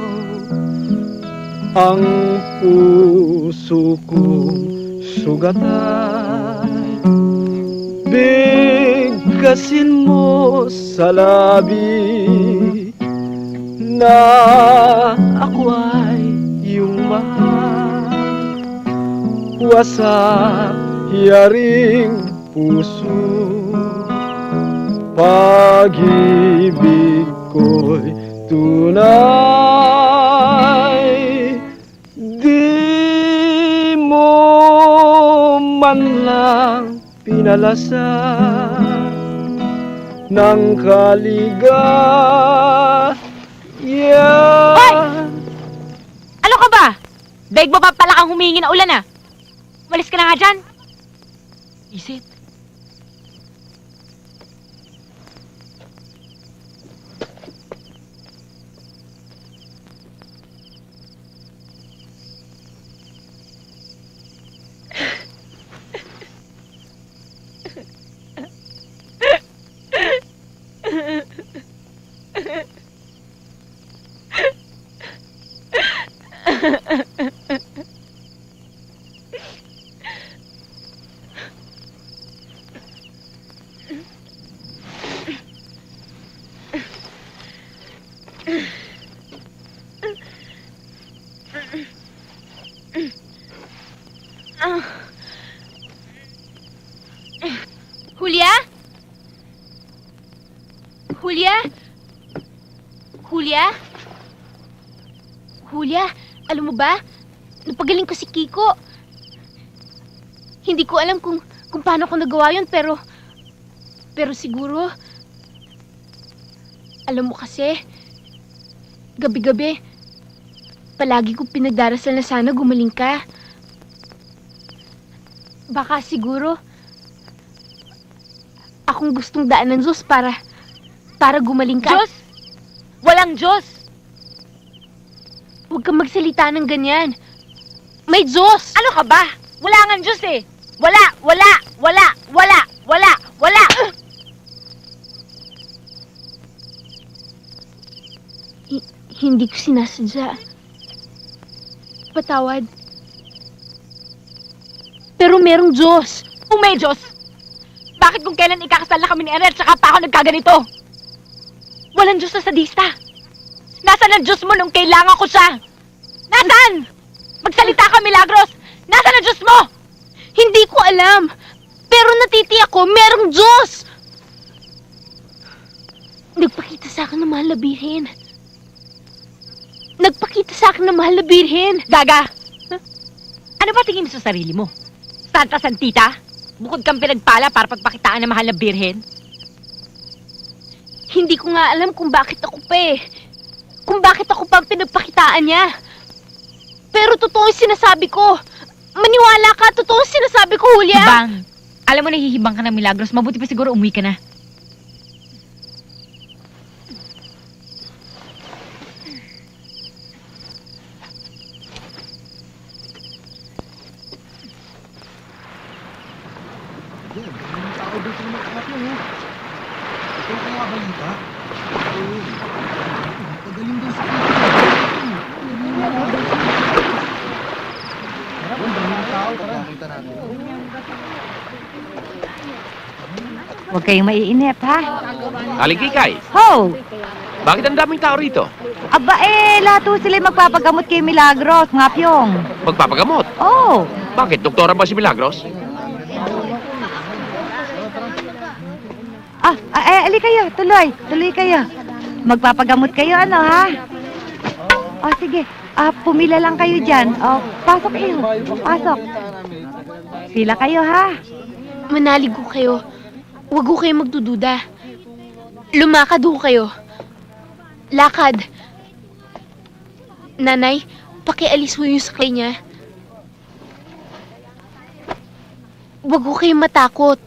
ang puso kong sugatan, bigkasin mo sa labi na ako ay iyong mahal. Wasak yaring puso, pag-ibig ko'y tunay. Di mo man lang pinalasan ng kaligayahan. Hoy! Ano ka ba? Daig mo pa pala kang humingi na ulan, ah. Walis ka na nga dyan. Isit. Julia? Julia? Julia? Julia, alam mo ba? Napagaling ko si Kiko. Hindi ko alam kung paano ko nagawa yun, pero siguro, alam mo kasi, gabi-gabi, palagi kong pinagdarasal na sana gumaling ka. Baka siguro, akong gustong daan ng Diyos para gumaling ka. Diyos? Walang Diyos! Huwag kang magsalita ng ganyan. May Diyos! Ano ka ba? Wala nga Diyos eh! Wala! Hindi ko sinasadya. Patawad. Pero merong Diyos. Kung may Diyos, bakit kung kailan ikakasal na kami ni Ariel tsaka pa ako nagkaganito? Walang Diyos na sadista. Nasaan ang Diyos mo nung kailangan ko siya? Nasaan? Magsalita ka, Milagros! Nasaan ang Diyos mo? Hindi ko alam. Pero natitiyak ko, merong Diyos! Nagpakita sa akin ng mahal na birhen. Nagpakita sa akin ng mahal na birhen. Gaga! Ano ba tingin mo sa sarili mo? Santa Santita? Bukod kang pinagpala para pagpakitaan ng mahal na birhen? Hindi ko nga alam kung bakit ako pa eh. Kung bakit ako pa pinagpakitaan niya. Pero totoo yung sinasabi ko. Maniwala ka, totoo yung sinasabi ko, Julia. Hibang! Alam mo nahihibang ka ng Milagros, mabuti pa siguro umuwi ka na. Huwag kayong maiinip, ha? Aling Kikay, Ho! bakit ang daming tao rito? Aba lahat ho sila magpapagamot kay Milagros, nga Pyong. Magpapagamot? Oh! Bakit? Doktora ba si Milagros? Ali kayo, tuloy kayo. Magpapagamot kayo, ano, ha? Sige. Pumila lang kayo dyan. Pasok kayo. Pasok. Pila kayo, ha? Manalig ho kayo. Huwag ho kayo magdududa. Lumakad ho kayo. Lakad. Nanay, pakialis ho yung sakay niya. Huwag ho kayong matakot.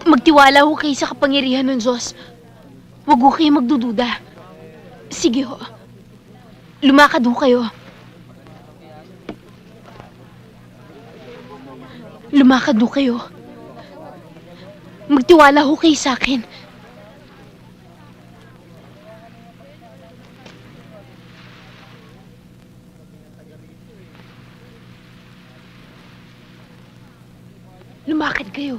Magtiwala ho kayo sa kapangyarihan ng Diyos. Huwag ho kayong magdududa. Sige ho. Lumakad ho kayo. Lumakad ho kayo. Magtiwala ho kayo sa akin. Lumakad kayo.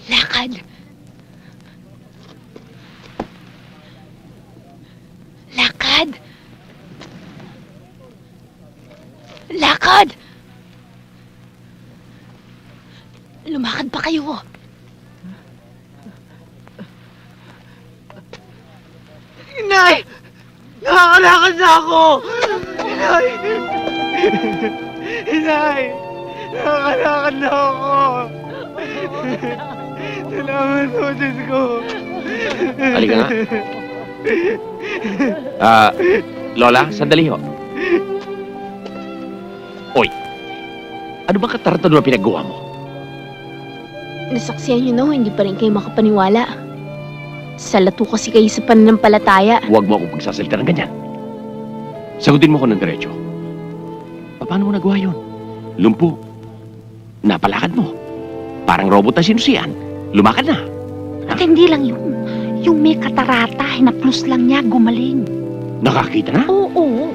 Lakad. Lakad. Lakad. Lumakad pa kayo. Inay! Nakakalakad na ako! Inay! Inay! Nakakalakad na ako! Salamat po, Diyos ko! Halika nga. Lola, sandali ho. Oy, ano bang katarantado na pinaggawa mo? Nasaksihan niyo na ho, hindi pa rin kayo makapaniwala. Salato kasi kayo sa pananampalataya. Huwag mo ako pagsasalita ng ganyan. Sagutin mo ko ng diretso. Paano mo nagawa yun? Lumpo. Napalakad mo. Parang robot na sinusian. Lumakad na. At hindi lang yun. Yung may katarata, hinaplus lang niya, gumaling. Nakakita na? Oo.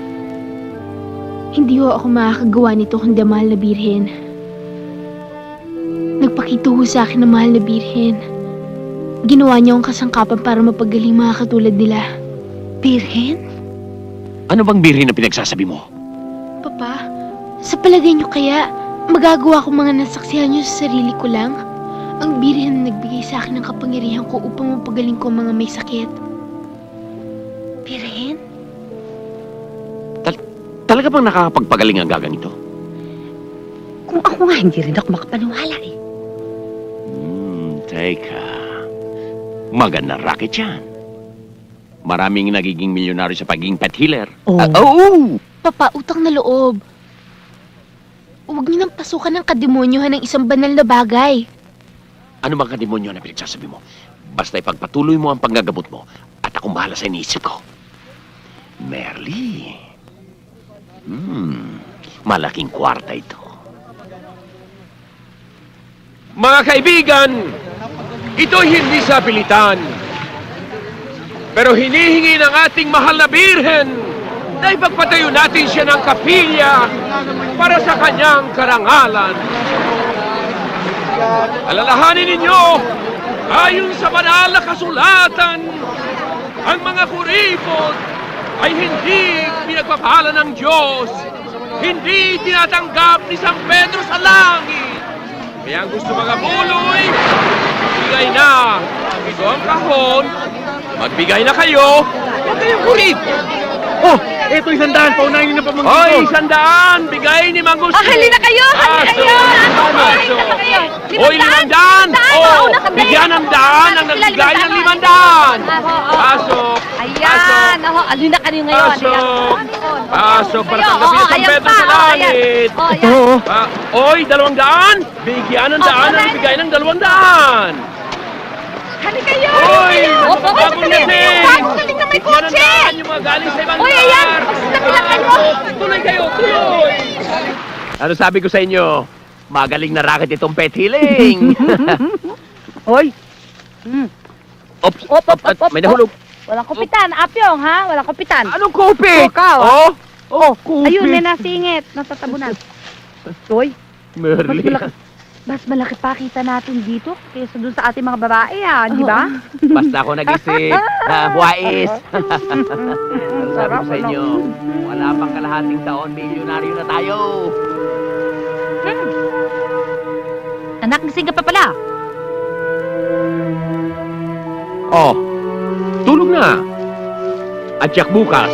Hindi ho ako makakagawa nito kundi ang mahal na birhen. Nagpakita ho sa akin ng mahal na birhen. Ginawa niya akong kasangkapan para mapagaling mga katulad nila. Birhen? Ano bang birhen na pinagsasabi mo? Papa, sa palagay niyo kaya, magagawa ko mga nasaksihan niyo sa sarili ko lang? Ang birhen na nagbigay sa akin ng kapangyarihan ko upang mapagaling ko ang mga may sakit. Birhen? Talaga bang nakakapagpagaling ang gagang ito? Kung ako nga, hindi rin ako makapaniwala eh. Teka. Magandang racket yan. Maraming nagiging milyonaryo sa pagiging pet healer. Oo! Papa, utang na loob. Huwag niyo nang pasukan ng kademonyohan ng isang banal na bagay. Ano bang kademonyo na pinagsasabi mo? Basta ipagpatuloy mo ang panggagamot mo at akong bahala sa iniisip ko. Merly. Malaking kwarta ito. Mga kaibigan, ito'y hindi sa pilitan. Pero hinihingi ng ating mahal na birhen na ipagpatayo natin siya ng kapilya para sa kanyang karangalan. Alalahanin ninyo, ayon sa banal na kasulatan, ang mga kuripot ay hindi pinagpapala ng Diyos, hindi tinatanggap ni San Pedro sa langit. Kaya ang gusto mga buloy, bigay na. Ito ang kahon, magbigay na kayo, huwag kayong kuripot. Oh, eto 100, paunahin niyo na pamangkin ko. Hoy, 100! Bigay ni Mang Gusto! Halina kayo! Halina kayo! Halina kayo! Hoy, 500! Bigyan ng daan ang nagbigay ng 500! Pasok! Ayan! Halina kayo ngayon! Pasok! Pasok para tanggapin ang San Pedro sa langit! Hoy, 200! Bigyan ng daan ang nagbigay ng 200! Halika kayo! Hoy! Bagong lasing! halika may kotse! Yung mga galing sa ibang Hoy, ayan! Pasilap kayo! Tuloy kayo! Tuloy! Ano sabi ko sa inyo? Magaling na racket itong pet healing! Hoy! Ops! May nahulog! Walang kupitan, Apyong, ha? Walang kupitan. Anong kupit? Ikaw, Oh, kupit! Ayun, may nasingit. Natatabunan. Hoy! Merly. Mas malaki pa kita natin dito kaysa dun sa ating mga babae, di ba? Basta ako nag-isip na buwais. Ang sabi ko sa inyo, wala pang kalahating taon, milyonaryo na tayo. Anak, gising ka pa pala. Oh, tulog na. At yak bukas,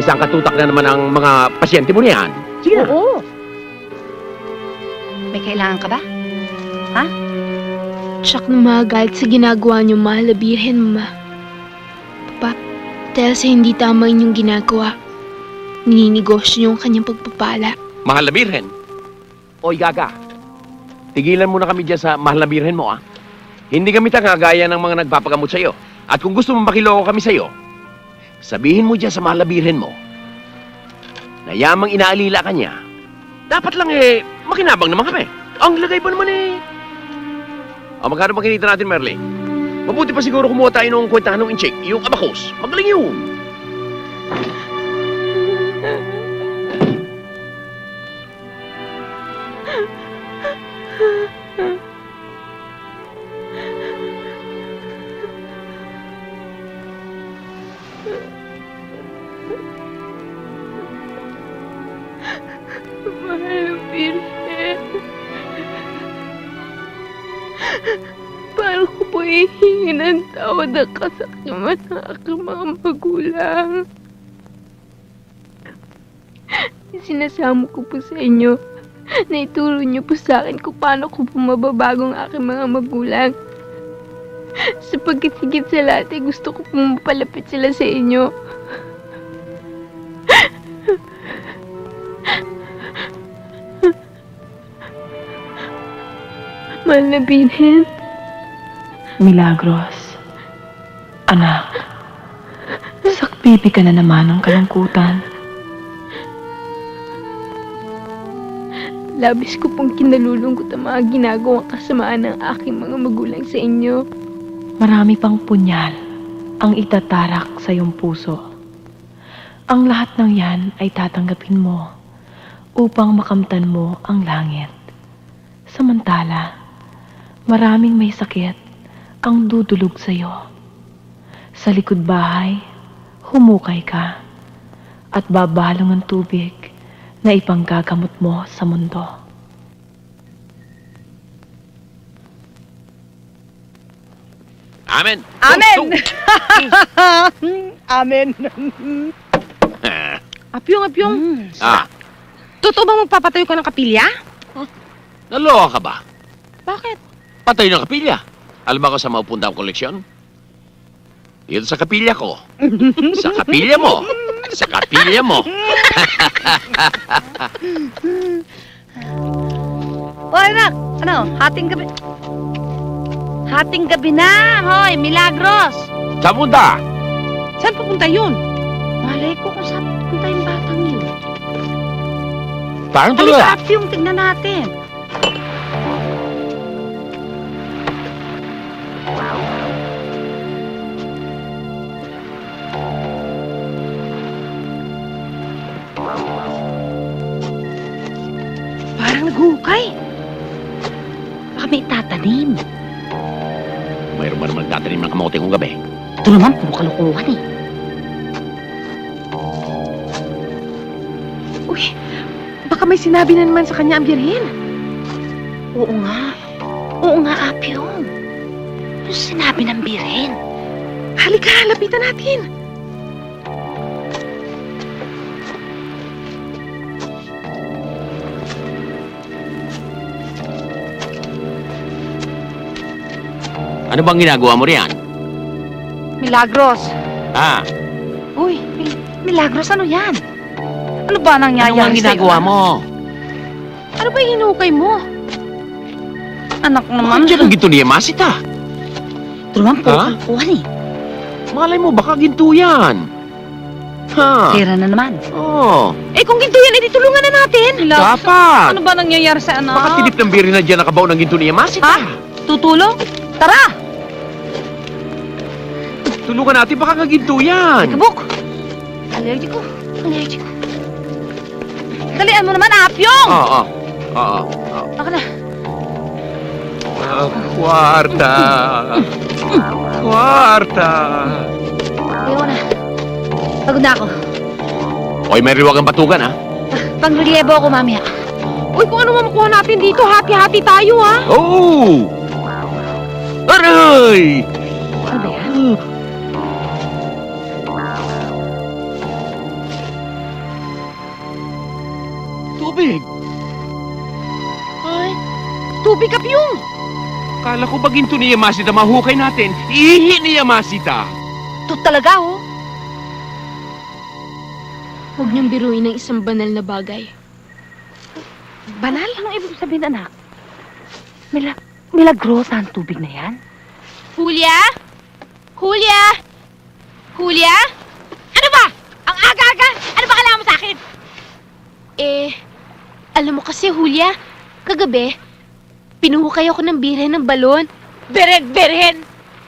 isang katutak na naman ang mga pasyente mo niyan. Sige na. Oo. May kailangan ka ba? Tsak na magalit sa ginagawa niyo, mahal na birhen, Mama. Papa, dahil sa hindi tama inyong ginagawa, nininegosyo niyo ang kanyang pagpapala. Mahal na birhen. Oy, Gaga. Tigilan mo na kami dyan sa mahal na birhen mo, Hindi kami tanga gaya ng mga nagpapagamot sa'yo. At kung gusto mong makiloko kami sa'yo, sabihin mo dyan sa mahal na birhen mo na yamang inaalila ka niya. Dapat lang makinabang naman kami. Ang lagay pa naman magkano ba kinita natin, Merly? Mabuti pa siguro kumuha tayo nung kwentahan ng incheck, yung abacus. Magaling yun. Mahal na birhen. Paano ko po ihingi ng tawad ang kasakiman ng aking mga magulang? Sinasamo ko po sa inyo na ituro niyo po sa akin kung paano ko po mababago ang aking mga magulang. Sapagkat higit sa lahat gusto ko po mapalapit sila sa inyo. Mahal na birhen. Milagros. Anak. Sakbibi ka na naman ng kalungkutan. Labis ko pong kinalulungkot ang mga ginagawang kasamaan ng aking mga magulang sa inyo. Marami pang punyal ang itatarak sa iyong puso. Ang lahat ng yan ay tatanggapin mo upang makamtan mo ang langit. Samantala, maraming may sakit ang dudulog sa iyo. Sa likod bahay, humukay ka at babalong ang tubig na ipanggagamot mo sa mundo. Amen. Amen! Amen! Apyong. Totoo bang magpapatayo ka ng kapilya? Naloka ka ba? Bakit? Patay ng kapilya. Alam mo ako sa maupunta ang koleksyon? Dito sa kapilya ko. Sa kapilya mo. Sa kapilya mo. Hoy, anak! Ano? Hating gabi... Hating gabi na! Hoy, Milagros! Saan punta? Saan pupunta yun? Malay ko kung saan pupunta yung batang yun. Parang tuloy. Halika, yung tignan natin. Parang naghukay. Baka may tatanim. Mayroon ba naman nagtatanim ng kamote kong gabi? Ito naman, puro kalukuhan eh. Uy, baka may sinabi na naman sa kanya ang birhen. Oo nga. Oo nga, Apyong. Ano sinabi ng birhen? Halika, lapitan natin. Ano bang ginagawa mo riyan? Milagros. Uy, Milagros, ano yan? Ano ba nangyayari Ano ang ginagawa mo? Ano ba hinukay mo? Anak naman. Diyan ang ginto ni Yamasita. Ito naman, puro kalukuhan eh. Malay mo, baka ginto yan. Pera na naman. Oo. Eh kung ginto yan, edi tulungan na natin. Dapat. Ano ba nangyayari sa anak? Baka tinip ng biri na dyan nakabaw ng ginto ni Yamasita. Tutulong? Tara! Tulungan natin, baka kaginto yan. Kabuk! Allergy ko. Dalian mo naman, Apyong! Oo. Baka na. Kwarta. Kwarta. Ayoko na. Pagod na ako. Hoy, Mary, huwag kang batugan, ha? Pang-reliebo ako mamaya. Uy, kung ano makuha natin dito, hati-hati tayo, ha? Oh! Aray! Ano ba yan? Tubig! Ay, tubig ka, Pyong! Kala ko ba ginto ni Yamasita mahukay natin? Ihi ni Yamasita! Ito talaga, oh. Huwag niyong biruin ng isang banal na bagay. Banal? Anong ibig sabihin, anak? Milagrosa ang tubig na yan? Julia? Julia? Julia? Ano ba? Ang aga-aga? Ano ba kailangan mo sa akin? Alam mo kasi, Julia, kagabi, pinuhukay ako ng birhen ng balon. Berhen!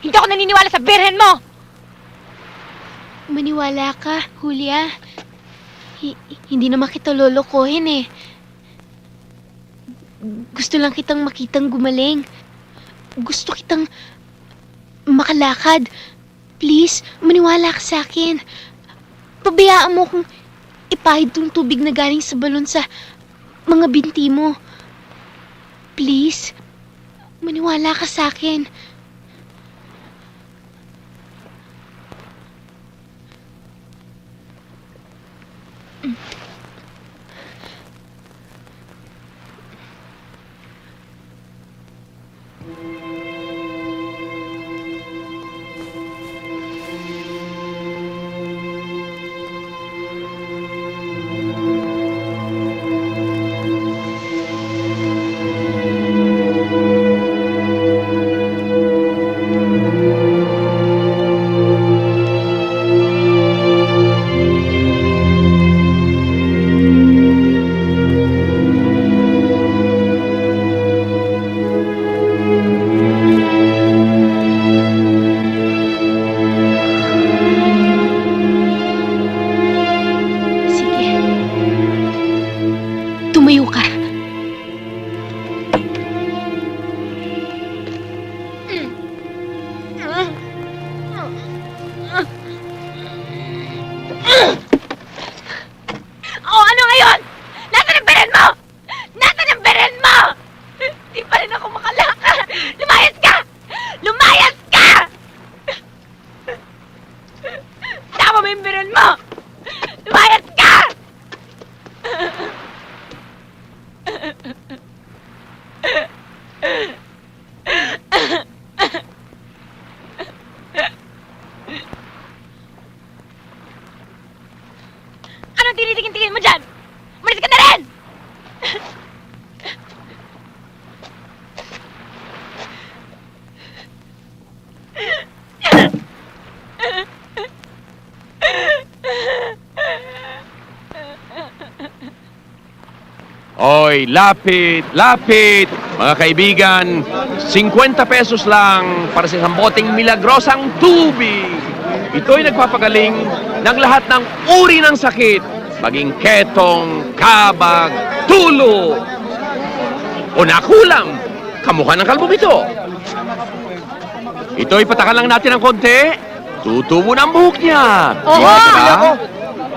Hindi ako naniniwala sa berhen mo! Maniwala ka, Julia. Hindi naman kita lolokohin eh. Gusto lang kitang makitang gumaling. Gusto kitang makalakad. Please, maniwala ka sa akin. Pabayaan mo kung ipahid tong tubig na galing sa balon sa mga binti mo. Please, maniwala ka sa akin. Tumayo ka. Oh, ano ngayon? Nasaan ang beren mo? Nasaan ang beren mo? Di pa rin ako makalakad. Lumayas ka! Lumayas ka! Tama mo yung beren mo! Lumayas ka! Anong tinitingin-tingin mo dyan? Umalis ka na rin! Oy, lapit, lapit! Mga kaibigan, 50 pesos lang para sa isang boteng milagrosang tubig. Ito'y nagpapagaling ng lahat ng uri ng sakit, maging ketong, kabag, tulo, o nakulam. Kamukha ng kalbong ito. Ito'y patakan lang natin ng konti, tutubo na ang buhok niya. Oo, Diba?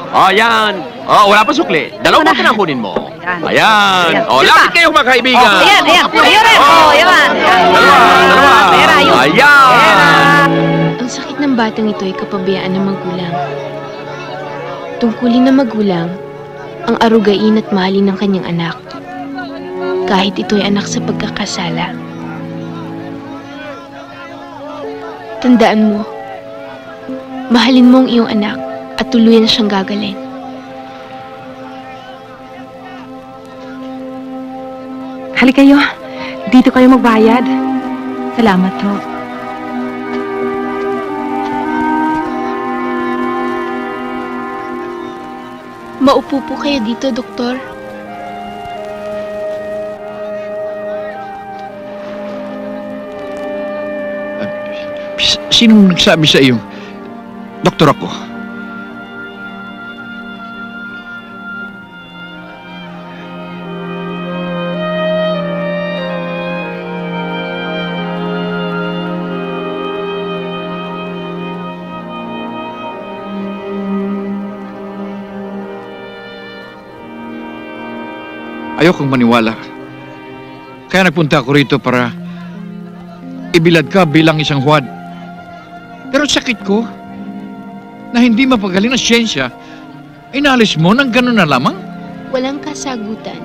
O, yan. O, wala pa sukli. Dalawang bote na kunin mo. Ayan. O, lapit kayo mga kaibigan. Ayan. Ayan rin. Oh, yan. Dalawa. Ayan. Ang sakit ng batang ito ay kapabayaan ng magulang. Tungkulin ng magulang ang arugain at mahalin ng kanyang anak. Kahit ito'y anak sa pagkakasala. Tandaan mo, mahalin mo ang iyong anak at tuluyan na siyang gagaling. Halika kayo. Dito kayo magbayad. Salamat ho. Maupo po kayo dito, Doktor. Sinong nagsabi sa iyo? Doktor ako. Ayokong maniwala. Kaya nagpunta ako rito para ibilad ka bilang isang Juan. Pero sakit ko na hindi mapagaling ng siyensya, inalis mo ng gano'n na lamang? Walang kasagutan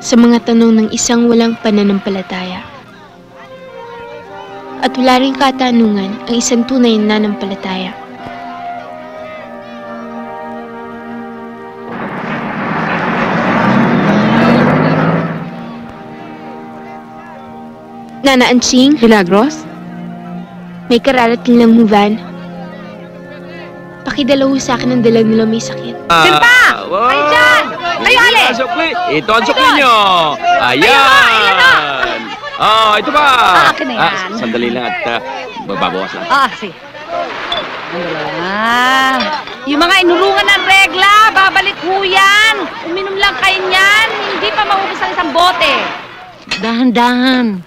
sa mga tanong ng isang walang pananampalataya. At wala rin katanungan ang isang tunay na nanampalataya. Nana Ansing? Milagros? May kararating lang mo, Van. Pakidala ho sa akin ang dala nila may sakit. Simpa! Kayo dyan! Kayo, Ali! Ito ang sukli nyo! Ayan! Ito ba? Akin na yan. Sandali lang at bababawasan. Sige. Yung mga inulungan ng regla, babalik ho yan. Uminom lang kayo niyan, hindi pa maubos ang isang bote. Dahan-dahan.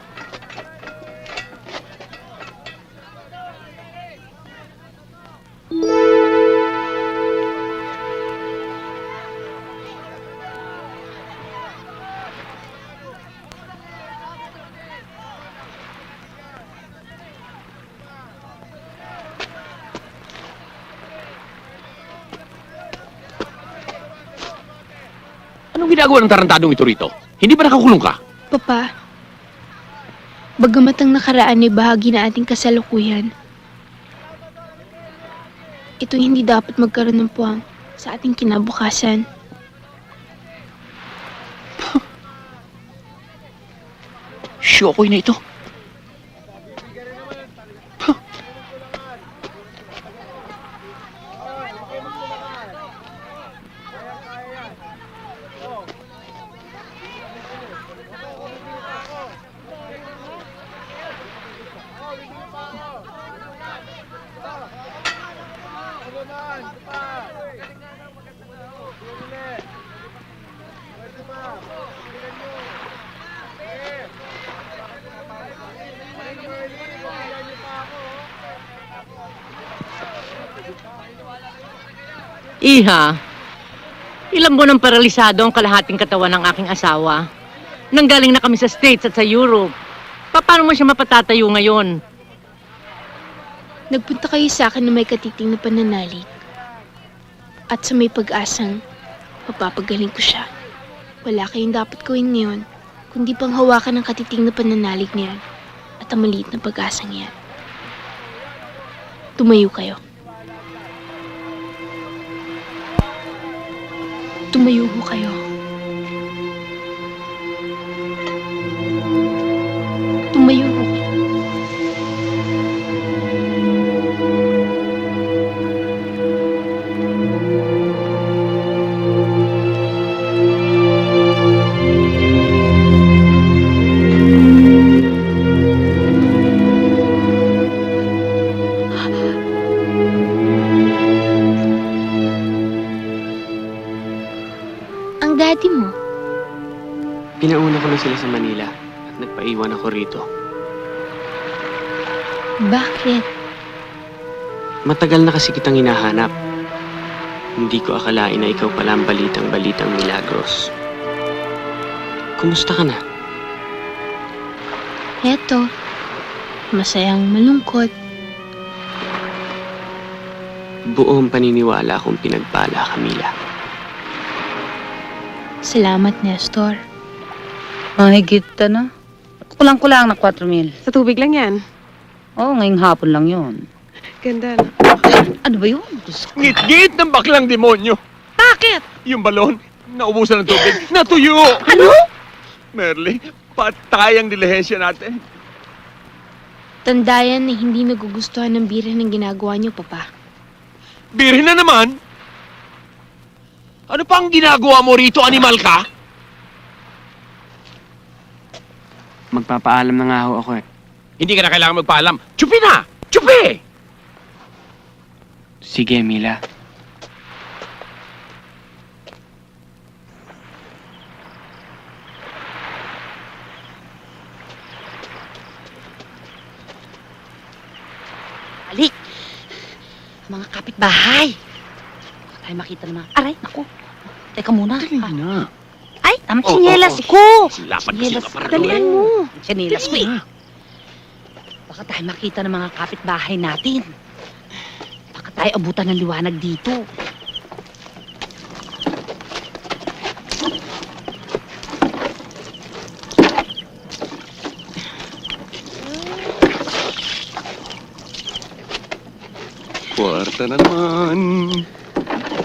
Anong ginagawa ng tarantadong ito rito? Hindi ba nakakulong ka? Papa, bagamat ang nakaraan ay bahagi na ating kasalukuyan, ito hindi dapat magkaroon ng puwang sa ating kinabukasan. Syokoy na ito. Iha, ilang buwan ang paralisado ang kalahating katawan ng aking asawa. Nanggaling na kami sa States at sa Europe. Paano mo siya mapatatayo ngayon? Nagpunta kayo sa akin na may katiting na pananalig at sa may pag-asang mapapagaling ko siya. Wala kayong dapat gawin ngayon kundi pang hawakan ng katiting na pananalig niyan at ang maliit na pag-asang yan. Tumayo kayo. Tumayo ho kayo. Tumayo ho kayo. Daddy mo? Pinauna ko na sila sa Manila at nagpaiwan ako rito. Bakit? Matagal na kasi kitang hinahanap. Hindi ko akalain na ikaw pala ang balitang Milagros. Kumusta ka na? Eto, masayang malungkot. Buong paniniwala akong pinagpala, Camila. Salamat, Nestor. Mahigit na. Kulang-kulang na 4,000. Sa tubig lang yan. Oo, ngayong hapon lang yun. Ganda na. Ano ba yun? Ngit-ngit ng baklang demonyo. Bakit? Yung balon, naubusan ng tubig, natuyo! Ano? Merly, patay ang dilihensya natin. Tandayan na hindi nagugustuhan ng bira ng ginagawa niyo, Papa. Birin na naman! Ano pang ginagawa mo rito, animal ka? Magpapaalam na nga ho ako eh. Hindi ka na kailangan magpaalam. Tsupi na! Tsupi! Sige, Mila. Alik! Mga kapitbahay! Baka tayo makita ng mga... Aray, naku! Teka muna. Dali na. Ay, ang Oo, tsinelas oo. ko! Silapan kasi Tsinelas, yung aparador. dalian mo. Tsinelas ko eh. Baka tayo makita ng mga kapitbahay natin. Baka tayo abutan ng liwanag dito. Kwarta na naman.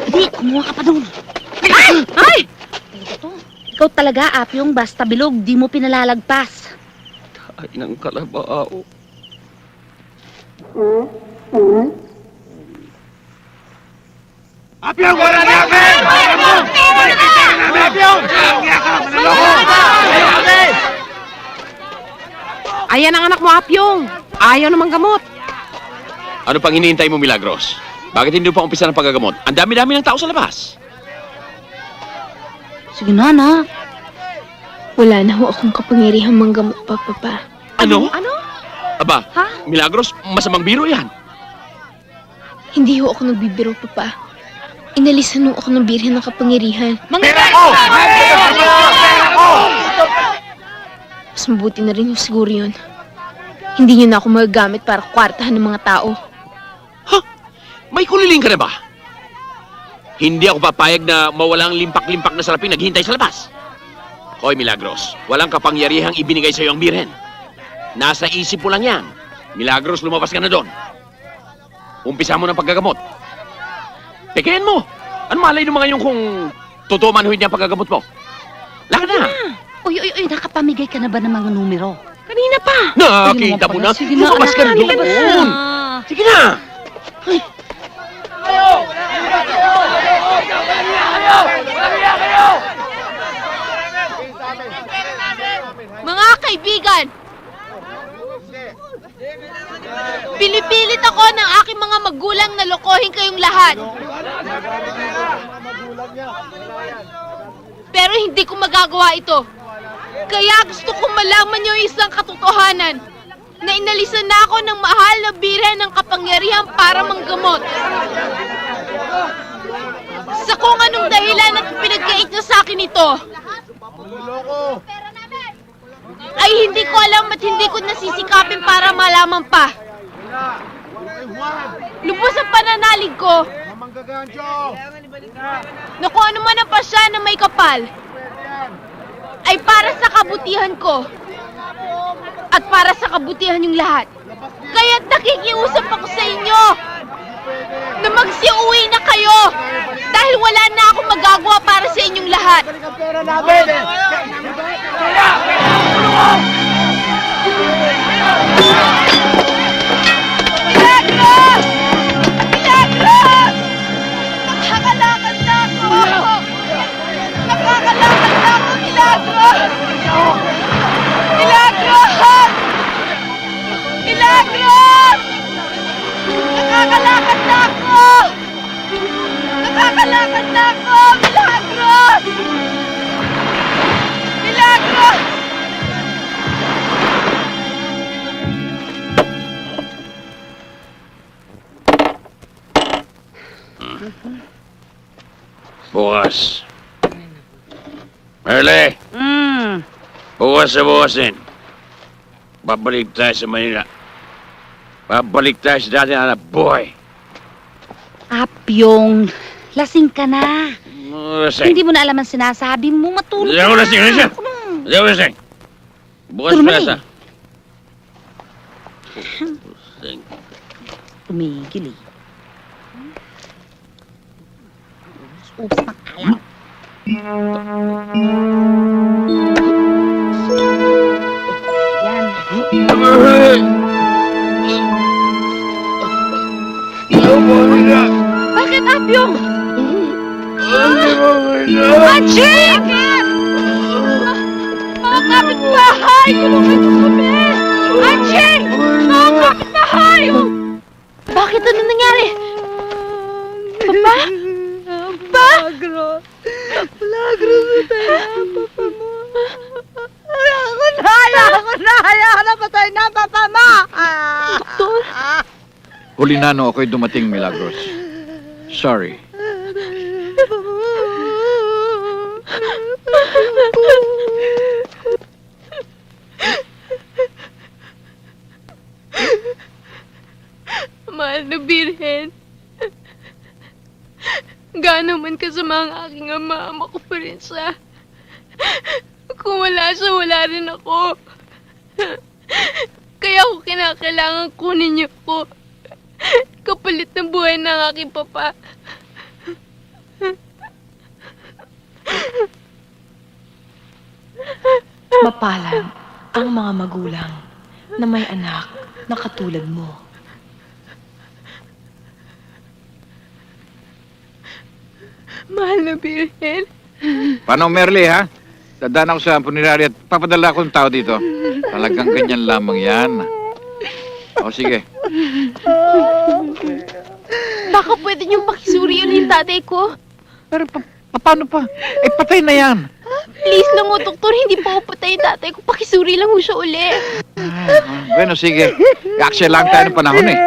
Hindi, kumuha ka pa doon. Ay! Ay! Ikaw talaga, Apyong, basta bilog, di mo pinalalagpas. Ay, ng kalabao. Apyong! Wala na akin! Apyong! Ayan ang anak mo, Apyong. Ayaw namang gamot. Ano pang hinihintay mo, Milagros? Bakit hindi mo pa umpisa ng paggagamot? Ang dami-dami ng tao sa labas. Sige na, anak. Wala na ho akong kapangyarihang manggamot pa, Papa. Ano? Ano? Aba, Milagros, masamang biro yan. Hindi ho ako nagbibiro, Papa. Inalisan ho ako ng birhen ng kapangyarihan. Pera ko! Mas mabuti na rin ho siguro yun. Hindi niyo na ako magagamit para kwartahan ng mga tao. May kuliling ka na ba? Hindi ako papayag na mawalang limpak-limpak na salaping naghihintay sa labas. Hoy, Milagros, walang kapangyarihang ibinigay sa'yo ang birhen. Nasa isip mo lang yan. Milagros, lumabas ka na doon. Umpisa mo ng paggagamot. Pekein mo! Ano malay ng mga yung kung totoo man hindi ang paggagamot mo? Lakad na! Uy, nakapamigay ka na ba ng mga numero? Kanina pa! Nakita mo na? Sige na, Lumabas ka na anak, doon! lumabas na. Sige na! Mga kaibigan! Pinipilit ako ng aking mga magulang na lokohin kayong lahat. Pero hindi ko magagawa ito. Kaya gusto kong malaman niyo isang katotohanan na inalisan na ako ng mahal na birhen ng kapangyarihan para manggamot. Sa kung anong dahilan at pinagkait niya sa akin ito, ay hindi ko alam at hindi ko nasisikapin para malaman pa. Lubos ang pananalig ko na kung ano man ang pasya na may kapal ay para sa kabutihan ko at para sa kabutihan yung lahat. Kaya't nakikiusap ako sa inyo na magsiuwi na kayo dahil wala na akong magagawa para sa inyong lahat. Milagros! Milagros! Nakakalakad na ako! Nakakalakad na ako, Milagros! Milagros! Milagros! Nakakalakad na ako! Nakakalakad na ako! Milagros! Milagros! Bukas. Merle! Bukas sa bukasin. Babalik tayo sa Manila. Babalik tayo sa dati na buhay. Apyong, lasing ka na. Lasing. Hindi mo na alam ang sinasabi mo, matulog Hindi ako lasing, lasing. Hindi ako lasing. Bukas Tulog pa na sa. Tumigil eh. Oops, makalaw. Yan. Bakit, Apyong? Aching! Mga kapitbahay! Tulungan niyo kami! Aching! Mga kapitbahay! Bakit? Ano nangyari? Papa? Pa? Milagros! Milagros! Papa mo! Hayaan na patay na, Papa mo! Doktor? Hulinano ako'y dumating, Milagros. Sorry. gaano man kasama ang aking ama ko pa rin siya. Kung wala siya, wala rin ako. Kaya ako kinakailangan kunin niyo ko. Kapalit ng buhay ng aking papa. Mapalad ang mga magulang na may anak na katulad mo. Mahal na Birhen. Paano, Merly, ha? Dadaan ako sa punerarya at papadala ako ng tao dito. Talagang ganyan lamang yan. O, sige. Baka pwede niyong pakisuri yun yung tatay ko. Pero paano pa? Eh, patay na yan. Please lang mo, doktor. Hindi pa ako patay yung tatay ko. Pakisuri lang mo siya uli. Bueno, sige. Aksya lang tayo ng panahon eh.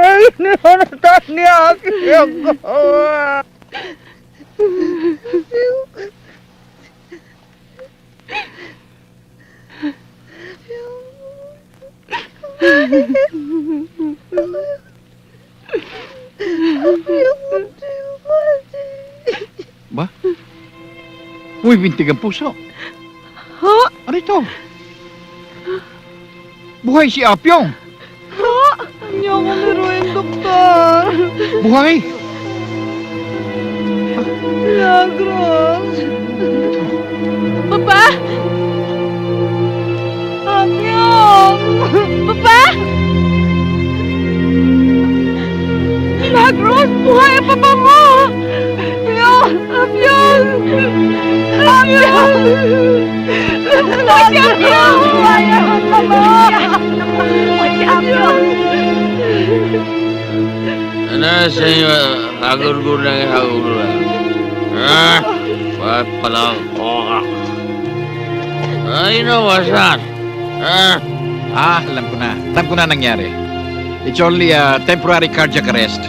Ba? Uy, bintig ang puso. Ha? Ano ito? Buhay si Apyong. Ha? Hindi ako liruin, doktor. Buhay. Milagros. Papa! Apyong! Papa! Milagros! Buhay ang papa mo! Apyong! Apyong! Apyong! Buhay si Apyong! Buhay ang papa mo! Buhay si Apyong! Ano sa inyo, hagur-gur lang yung hagur lang. Ah, bakit palang okak? I know what's that. Alam ko na. Alam ko na nangyari. It's only a temporary cardiac arrest.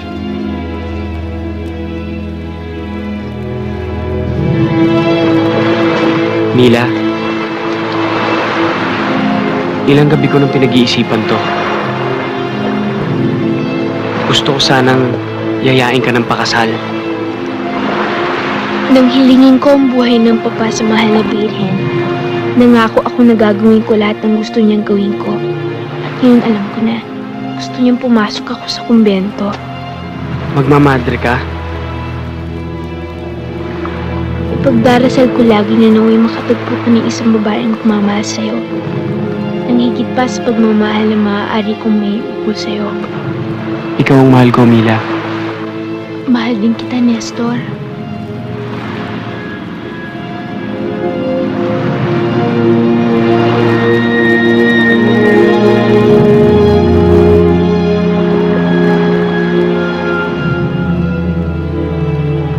Mila, ilang gabi ko nang pinag-iisipan to. Gusto ko sanang yayain ka ng pakasal. Nang hilingin ko ang buhay ng papa sa mahal na Birhen, nangako ako na gagawin ko lahat ng gusto niyang gawin ko. At ngayon alam ko na, gusto niyang pumasok ako sa kumbento. Magmamadre ka? Ipagdarasal ko lagi na naway makatagpo ko ng isang babaeng magmamahal sa'yo. Nang higit pa sa pagmamahal na maaari kong may ukol sa'yo. Ikaw ang mahal ko, Mila. Mahal din kita, Nestor.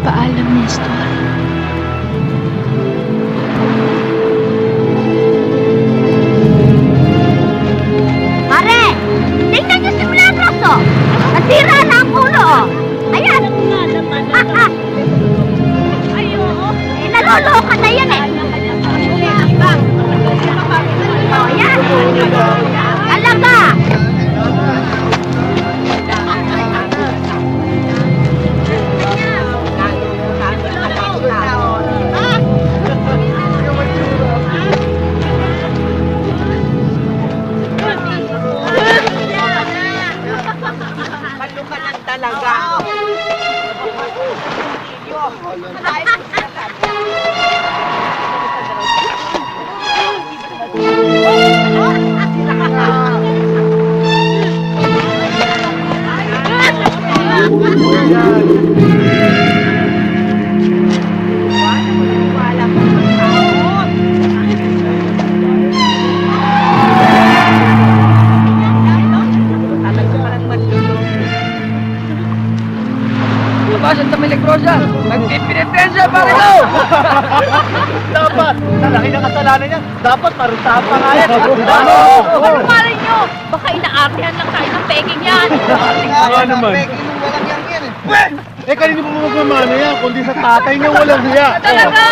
Paalam, Nestor. Pare! Tingnan niyo si Milagros, oh! Nasira na ang ulo, oh! Ayan! Eh, naloloka na yan, eh! Oh, ayan! Talaga! Santa Milagrosa, nagpipinitensya pa rin daw! Dapat! Nalaki na kasalanan niya. Dapat marusahan pa nga yan. Ano pare nyo? Baka inaartihan lang tayo ng peking yan. Nga naman. Eh, kanino mo magmamano yan? Kundi sa tatay niya walang hiya. Talaga!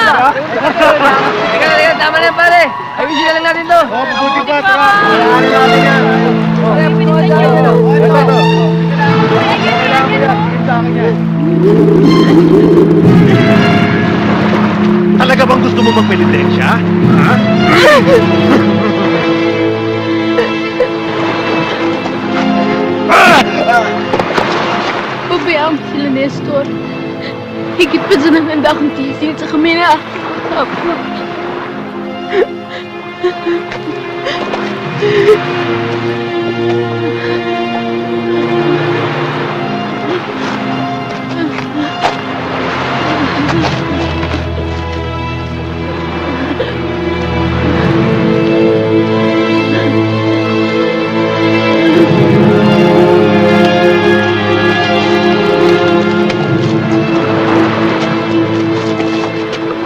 Teka, tama na yan pare. Ayusin na lang natin to. Mabuti pa. Tara. Wala natin yan. Pinitin nyo. Ito. sa akin yan. Talaga bang gusto mo magpenitensya? Ha? Pabayaan mo sila, Nestor. Higit pa dyan ang handa akong tising sa kami na ako.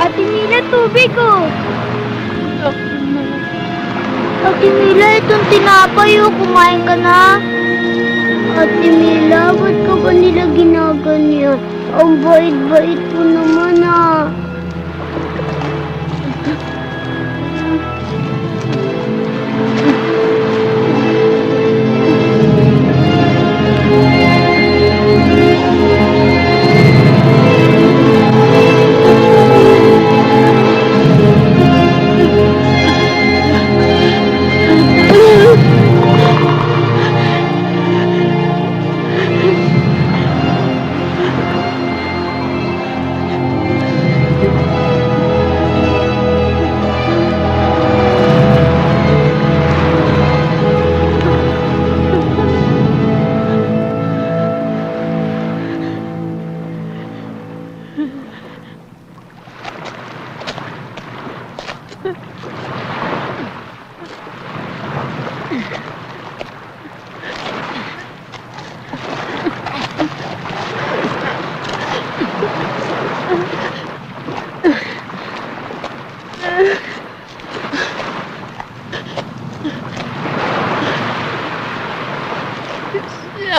Ate Mila, tubig oh. Ate Mila, itong tinapay oh. Kumain ka na. Ate Mila, ba't ka ba nila ginaganyan? Ang bait-bait mo naman ah.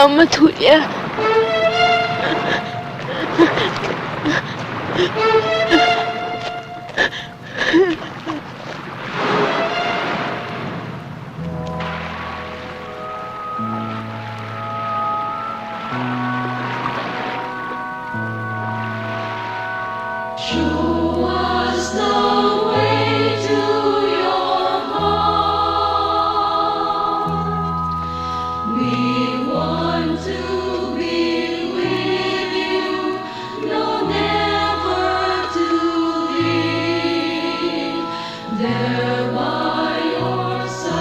Salamat, Julia. Show us the way to your heart. We want to be with you, no, never to leave. There by your side,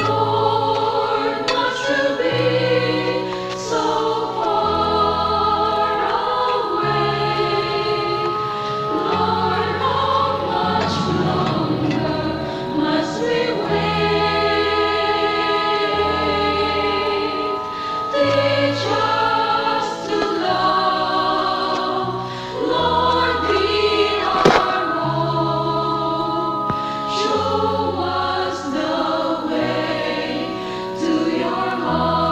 Lord, much to be so far away. Lord, how much longer must we wait? Teach us to love, Lord, be our hope. Show us the way to your heart.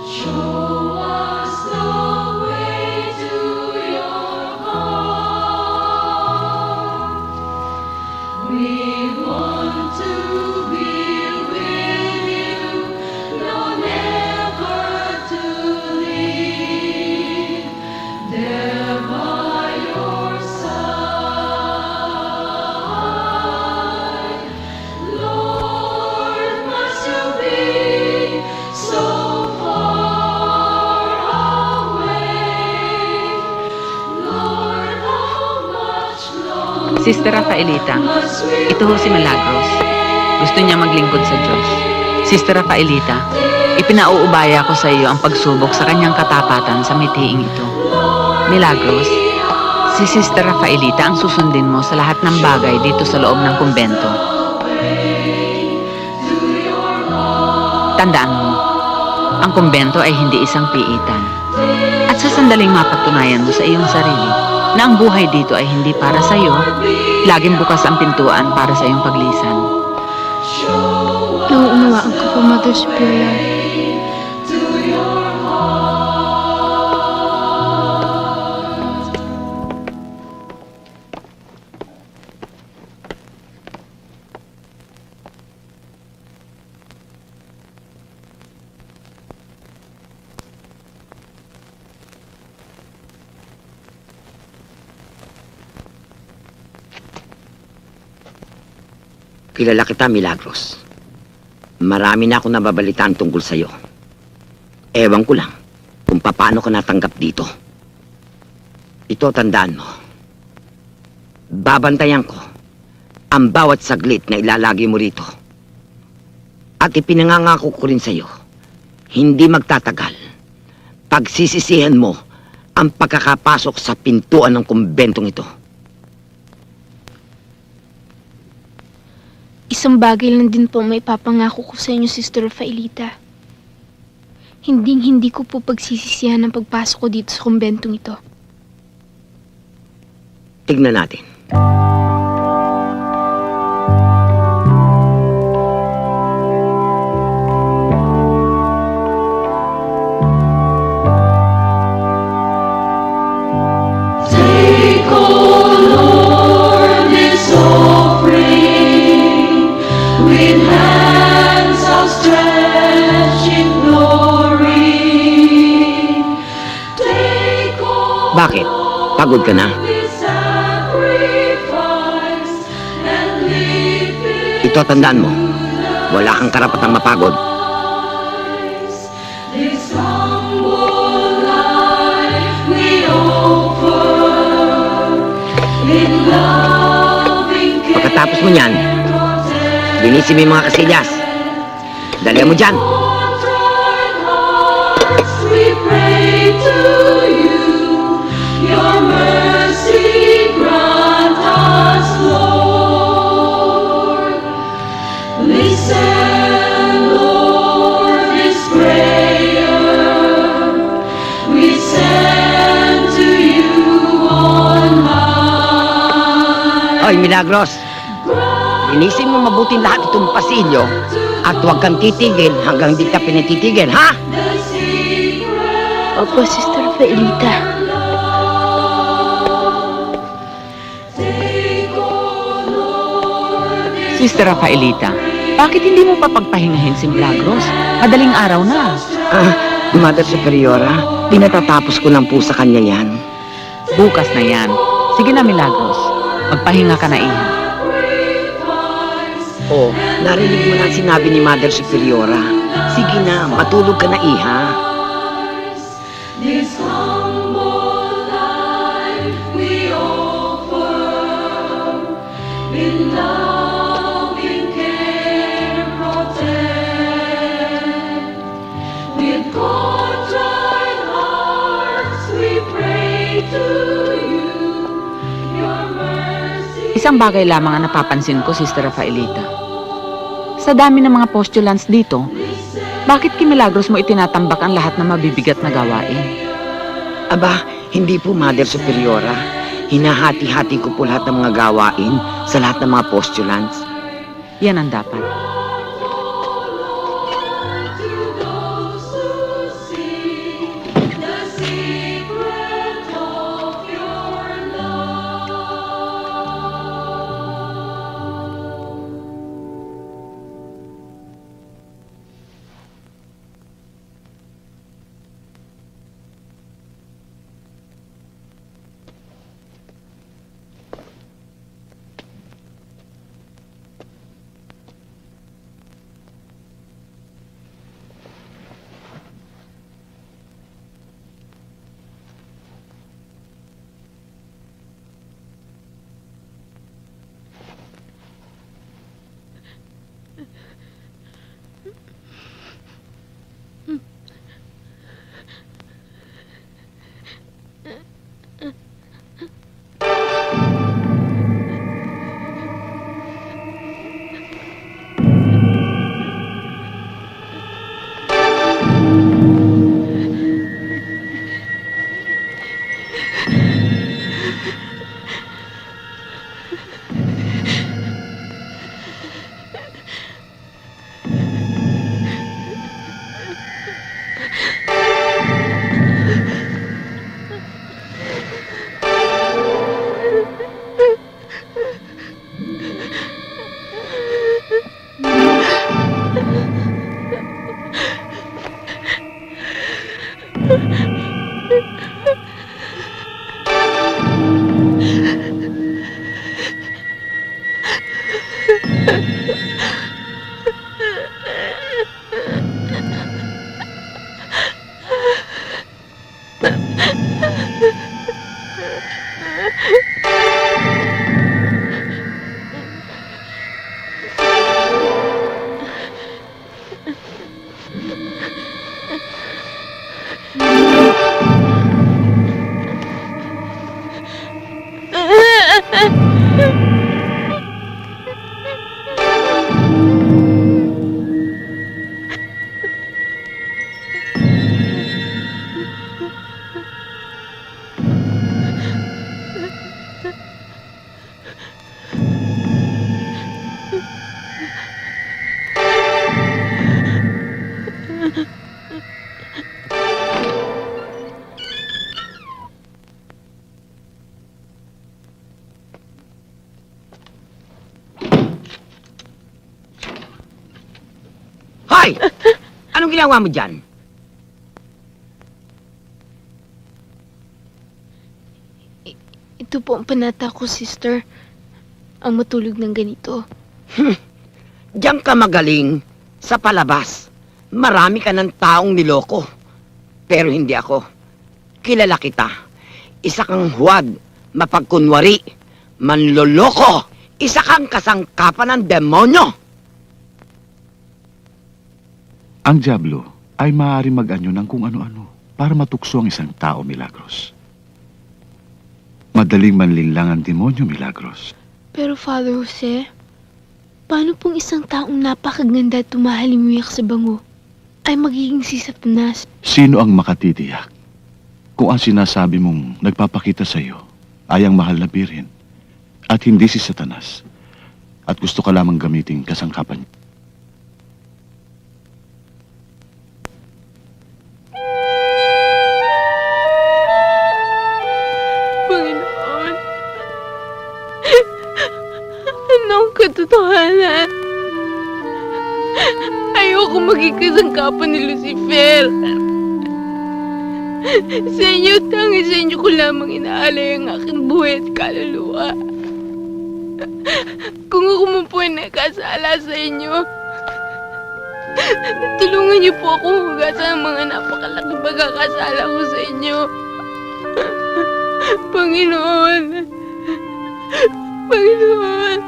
Show us the way to your heart. We want to be with you, no, never to leave. There by your side, Lord, must you be so far away? Lord, how much longer Sister Rafaelita, must we ito ho si Milagros. Gusto niya maglingkod sa Diyos. Sister Rafaelita, ipinauubaya ko sa iyo ang pagsubok sa kanyang katapatan sa mithiing ito. Milagros, si Sister Rafaelita ang susundin mo sa lahat ng bagay dito sa loob ng kumbento. Tandaan mo, ang kumbento ay hindi isang piitan. At sa sandaling mapatunayan mo sa iyong sarili na ang buhay dito ay hindi para sa iyo, laging bukas ang pintuan para sa iyong paglisan. Nauunawaan ko po, Mother Superior. kilala kita, Milagros. Marami na akong nababalitaan tungkol sa'yo. Ewan ko lang kung paano ka natanggap dito. Ito, tandaan mo. Babantayan ko ang bawat saglit na ilalagi mo rito. At ipinangangako ko rin sa'yo, hindi magtatagal. Pagsisisihan mo ang pagkakapasok sa pintuan ng kumbentong ito. Isang bagay lang din po may papangako ko sa inyo, Sister Rafaelita. Hindi ko po pagsisisihan ang pagpasok ko dito sa kumbentong ito. Tignan natin. Take, O Lord, this offering with hands outstretched in glory. Take, O Bakit? Pagod ka na? sacrifice and live it. Ito, tandaan mo. Wala kang karapatang mapagod. This humble life we offer in loving care. Pagkatapos mo niyan, linisin mo yung mga kasilyas. Dalihan mo dyan. We pray to you, your mercy grant us, Lord. Listen, Lord, this prayer we send to you on high. Oy, Milagros. Linisin mo mabuti lahat itong pasilyo at huwag kang titigil hanggang di ka pinatitigil, ha? Opo, Sister Rafaelita. Sister Rafaelita, bakit hindi mo pa pagpahingahin si Milagros? Madaling araw na. Mother Superiora, pinatatapos ko lang po sa kanya yan. Bukas na yan. Sige na, Milagros. Magpahinga ka na, Iha. Oh, narinig mo na ang sinabi ni Mother Superiora. Sige na, matulog ka na, Iha. This humble life we offer in loving care protect. With contrite hearts we pray to you, your mercy. Isang bagay lamang ang napapansin ko, Sister Rafaelita. Sa dami ng mga postulants dito, bakit kay Milagros mo itinatambak ang lahat ng mabibigat na gawain? Aba, hindi po, Mother Superiora. Hinahati-hati ko po lahat ng mga gawain sa lahat ng mga postulants. Yan ang dapat. Hoy! Anong ginagawa mo dyan? Ito po ang panata ko, sister. Ang matulog ng ganito. Diyan ka magaling sa palabas. Marami ka ng taong niloko. Pero hindi ako. Kilala kita. Isa kang huwad, mapagkunwari, manloloko. Isa kang kasangkapan ng demonyo. Ang Diablo ay maaari mag-anyo ng kung ano-ano para matukso ang isang tao, Milagros. Madaling manlinlang ang demonyo, Milagros. Pero Father Jose, paano pong isang taong napakaganda at tumahalimiyak sa bango ay magiging si Satanas? Sino ang makatitiyak kung ang sinasabi mong nagpapakita sa iyo ay ang mahal na birhen at hindi si Satanas at gusto ka lamang gamiting kasangkapan niya? Panginoon, anong katotohanan? Ayoko maging kasangkapan ni Lucifer. Sa inyo, tangi sa inyo ko lamang inaalay ang aking buhay at kaluluwa. Kung ako man po ay nakasala sa inyo, tulungan niyo po ako hugasan ang mga napakalaking pagkakasala ko sa inyo. Panginoon! Panginoon!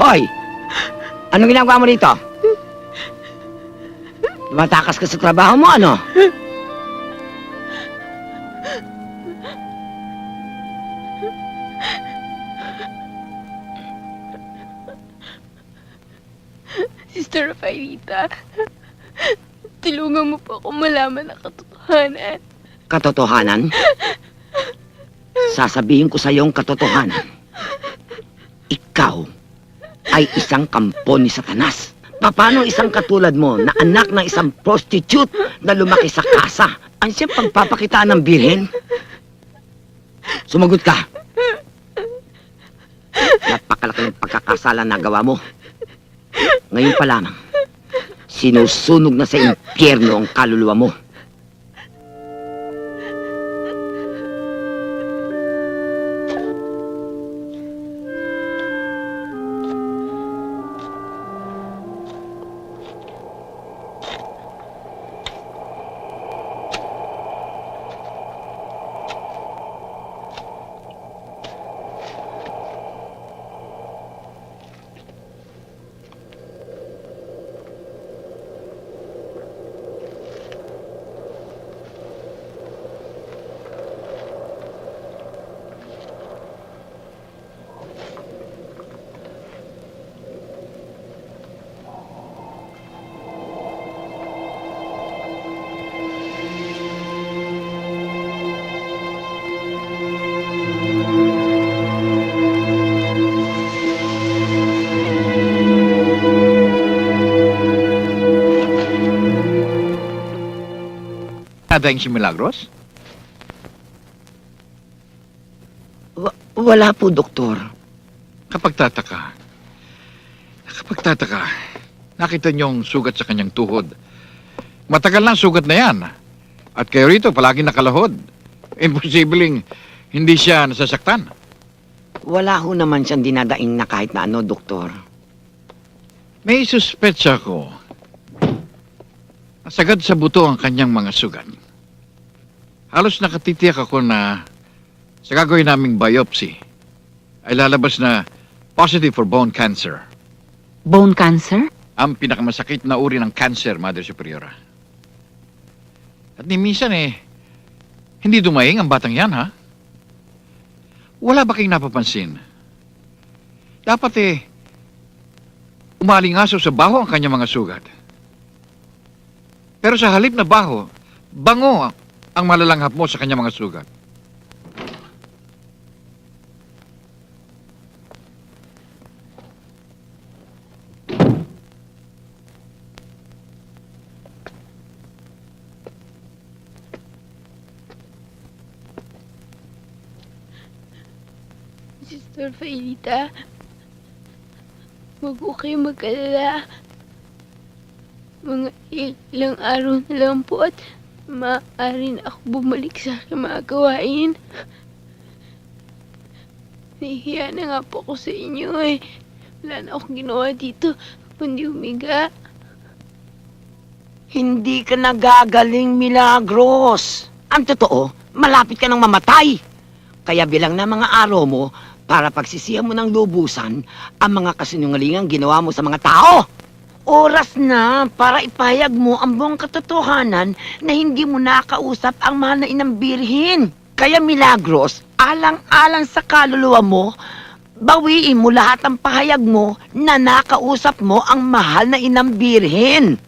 Hoy! Anong ginagawa mo dito? Tumatakas ka sa trabaho mo, ano? Sister Rafaelita, tulungan mo po ako malaman ang katotohanan. Katotohanan? Sasabihin ko sa iyong katotohanan. Ikaw ay isang kampo ni Satanas. Paano isang katulad mo na anak ng isang prostitute na lumaki sa kasa ang siyang pagpapakitaan ng birhen? Sumagot ka. Napakalaki ng pagkakasala na gawa mo. Ngayon pa lamang, sinusunog na sa impyerno ang kaluluwa mo. Nadaing si Milagros? Wala po, Doktor. Kapag tataka, nakita niyong sugat sa kanyang tuhod. Matagal na ang sugat na yan. At kayo rito, palagi nakalahod. Imposibleng hindi siya nasasaktan. Wala ho naman siyang dinadaing na kahit na ano, Doktor. May suspetsa ko. Nasagad sa buto ang kanyang mga sugat. Halos nakatitiyak ako na sa gagawin naming biopsy ay lalabas na positive for bone cancer. Bone cancer? Ang pinakamasakit na uri ng cancer, Mother Superiora. At ni minsan hindi dumaing ang batang yan, ha? Wala ba kayong napapansin dapat umalingaso sa baho ang kanyang mga sugat. Pero sa halip na baho, bango ang malalanghap mo sa kanyang mga sugat. Sister Failita, wag ko kayo mag-alala. Mga ilang araw na lang po at maaari na ako bumalik sa aking mga gawain. Nahihiya na nga po ako sa inyo eh. Wala na akong ginawa dito, kundi humiga. Hindi ka nagagaling, Milagros. Ang totoo, malapit ka nang mamatay. Kaya bilang na mga araw mo para pagsisihan mo ng lubusan ang mga kasinungalingang ginawa mo sa mga tao. Oras na para ipahayag mo ang buong katotohanan na hindi mo nakausap ang mahal na inang birhin. Kaya Milagros, alang-alang sa kaluluwa mo, bawiin mo lahat ang pahayag mo na nakausap mo ang mahal na inang birhin.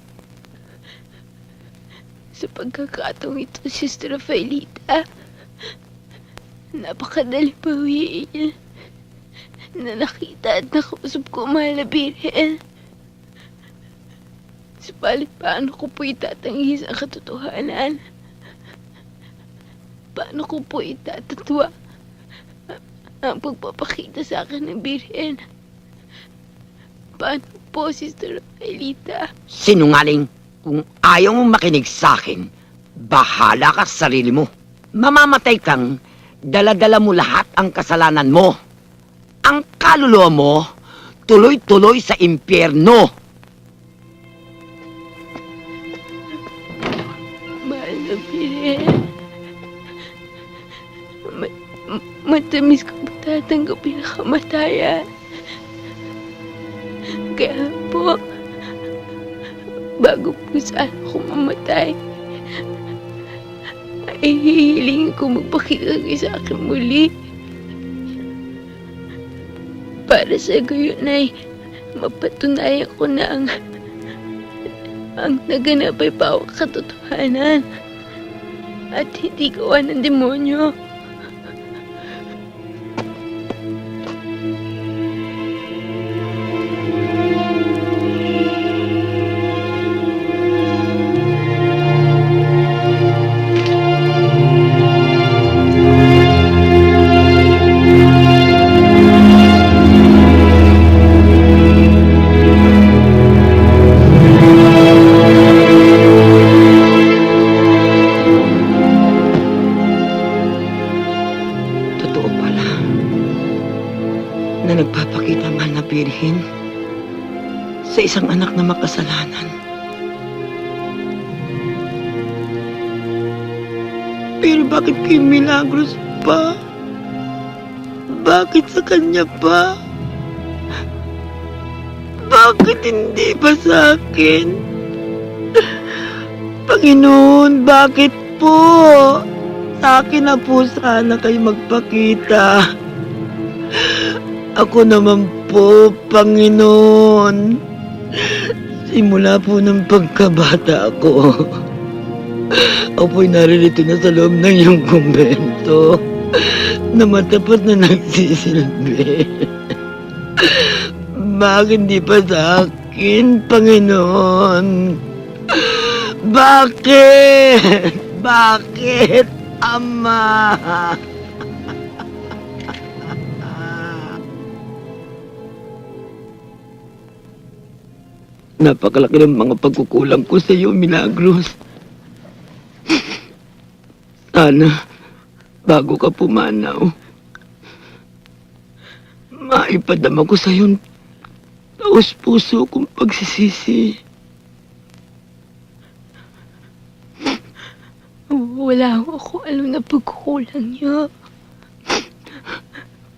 Sa pagkakataong ito, Sister Rafaelita, napakadali bawiin na nakita at nakausap ko ang mahal na birhen. Subalit paano ko po itatangis ang katotohanan? Paano ko po itatatwa ang pagpapakita sa akin ng birhen? Paano po, Sister Rafaelita? Sinungaling, kung ayaw mong makinig sa akin, bahala ka sa sarili mo. Mamamatay kang dala-dala mo lahat ang kasalanan mo. Ang kaluluwa mo, tuloy-tuloy sa impyerno. Mahal na birhen, matamis ko tatanggapin ang kamatayan. Kaya po, bago po sana ako mamatay, ay hihilingin ko magpakita kayo sa akin muli. Para sa gayon ay mapatunayan ko na ang naganap ay pawang katotohanan at hindi gawa ng demonyo. Na nagpapakita ang mahal na birhen sa isang anak na makasalanan. Pero bakit kay Milagros pa? Bakit sa kanya pa? Bakit hindi pa sa akin? Panginoon, bakit po? Sa akin na po sana kayo magpakita. Ako naman po, Panginoon. Simula po ng pagkabata ko, ako'y naririto na sa loob ng iyong kumbento na matapat na nagsisilbi. Bakit hindi pa sa akin, Panginoon? Bakit? Bakit, Ama? Napakalaki ng mga pagkukulang ko sa iyo, Milagros. Sana, bago ka pumanaw, maipadama ko sa iyo taos-puso kong pagsisisi. Wala ako alam na pagkukulang niyo.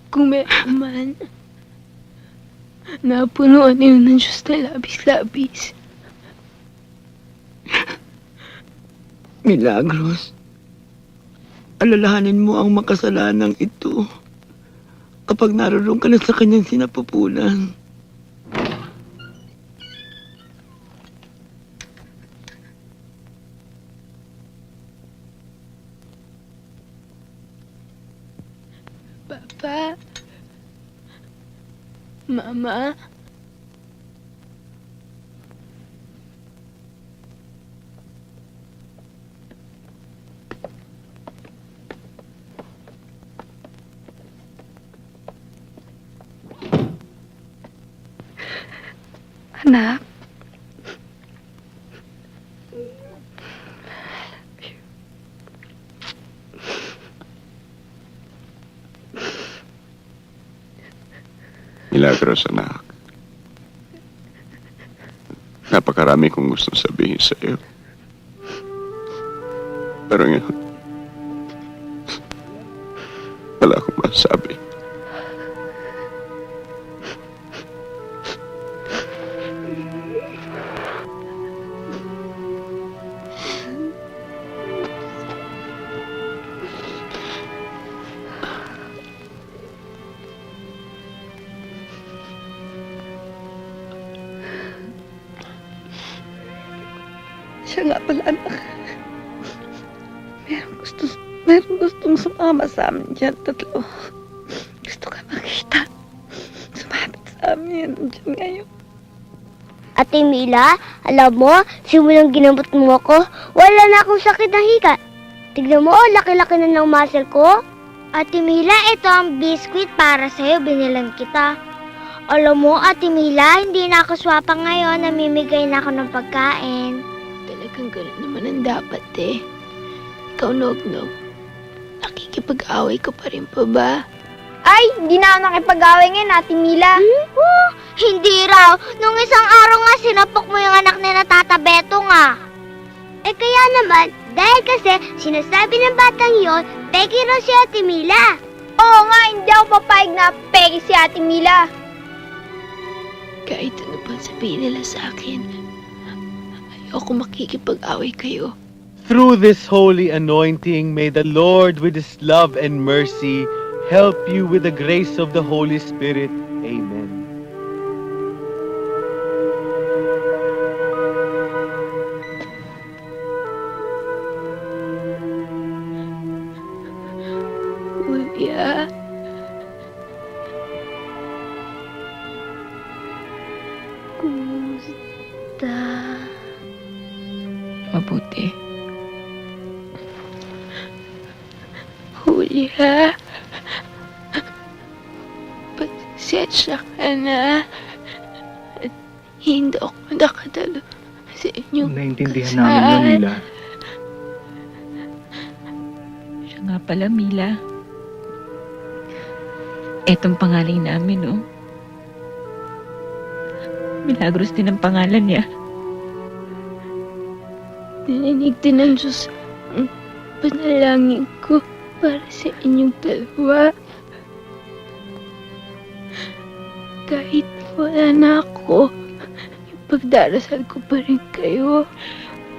Kung may man, napunuan niyo ng Diyos na labis-labis. Milagros, alalahanin mo ang makasalanang ito kapag naroon ka na sa kanyang sinapupunan. Papa? Mama? Anak. Milagros, anak. Napakarami kong gustong sabihin sa iyo. Pero ngayon, wala akong masabi. Siya nga pala, anak. Meron gustong sumama sa amin dyan, tatlo. Gusto ka makita. Sumabit sa amin dyan ngayon. Ate Mila, alam mo, simulang ginamot mo ako, wala na akong sakit ng hika. Tignan mo, laki-laki na ng muscle ko. Ate Mila, ito ang biskwit para sa'yo, binilang kita. Alam mo, Ate Mila, hindi na ako swapa ngayon, namimigay na ako ng pagkain. Talagang ganun naman ang dapat eh. Ikaw, Nognog, nakikipag-away ka pa rin pa ba? Ay, hindi na ako nakipag-away ngayon, Ate Mila. Hindi raw. Nung isang araw nga, sinapok mo yung anak na natatabeto nga. Eh kaya naman, dahil kasi sinasabi ng batang yon, peki raw si Ate Mila. Oo nga, hindi ako papayag na peki si Ate Mila. Kahit ano pa sabihin nila sa akin, ayoko makikipag-away kayo. Through this holy anointing, may the Lord with His love and mercy help you with the grace of the Holy Spirit. Amen. Kuya, Kumusta? mabuti. Julia, pasensya ka na. Hindi ako nakadalo sa inyong Naintindihan kasal. namin yun, Mila. Siya nga pala, Mila. Etong pangalan namin, oh. Milagros din ang pangalan niya. Narinig din ng Diyos ang panalangin ko para sa inyong dalawa. Kahit wala na ako, ipagdarasal ko pa rin kayo.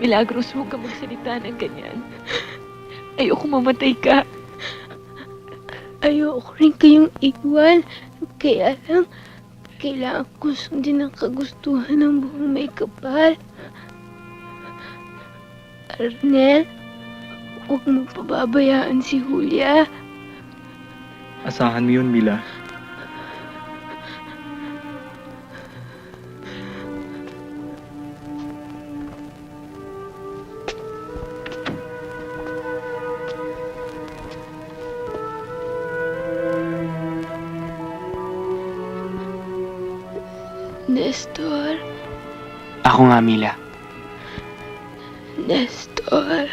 Milagros, huwag ka magsalita ng ganyan. Ayoko mamatay ka. Ayoko rin kayong iwan. Kaya lang, kailangan ko sundin ang kagustuhan ng buong may kapal. Arnel, huwag mo pababayaan si Julia. Asahan mo yun, Mila. Nestor, Ako nga, Mila. Nestor.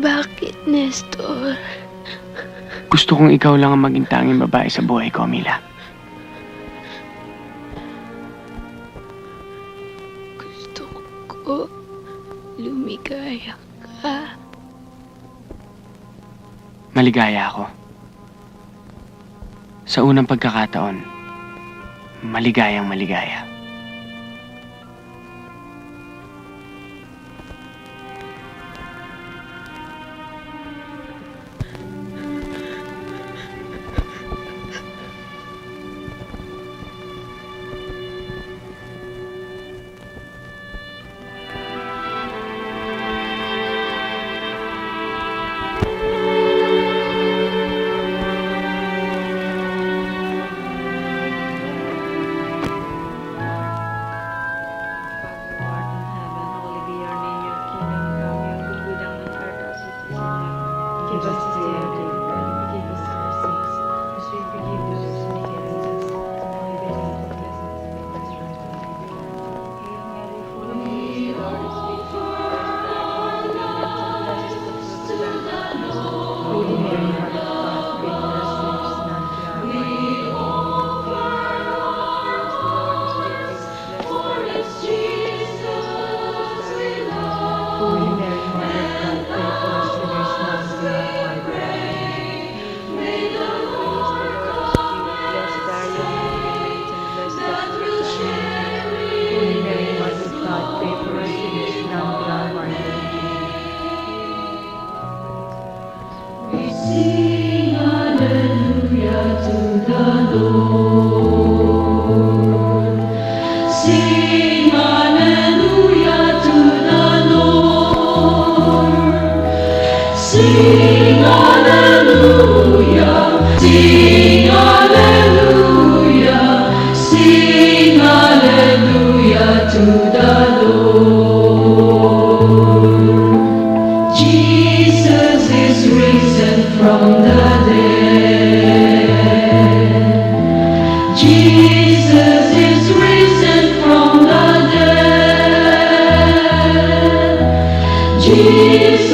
Bakit, Nestor? Gusto kong ikaw lang ang maging tanging babae sa buhay ko, Mila. Gusto ko lumigaya ka. Maligaya ako. Sa unang pagkakataon, maligayang maligaya.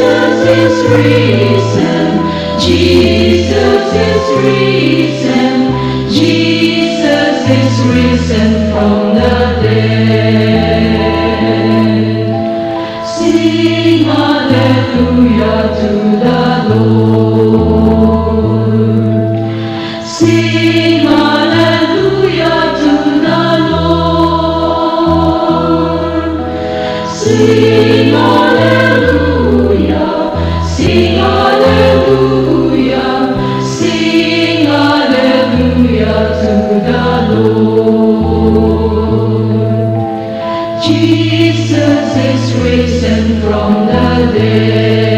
Jesus is risen. Jesus is risen. Jesus is risen from the dead. Sing hallelujah to the Lord. Sing hallelujah to the Lord. Sing hallelujah. Sing hallelujah. Sing hallelujah to the Lord. Jesus is risen from the dead.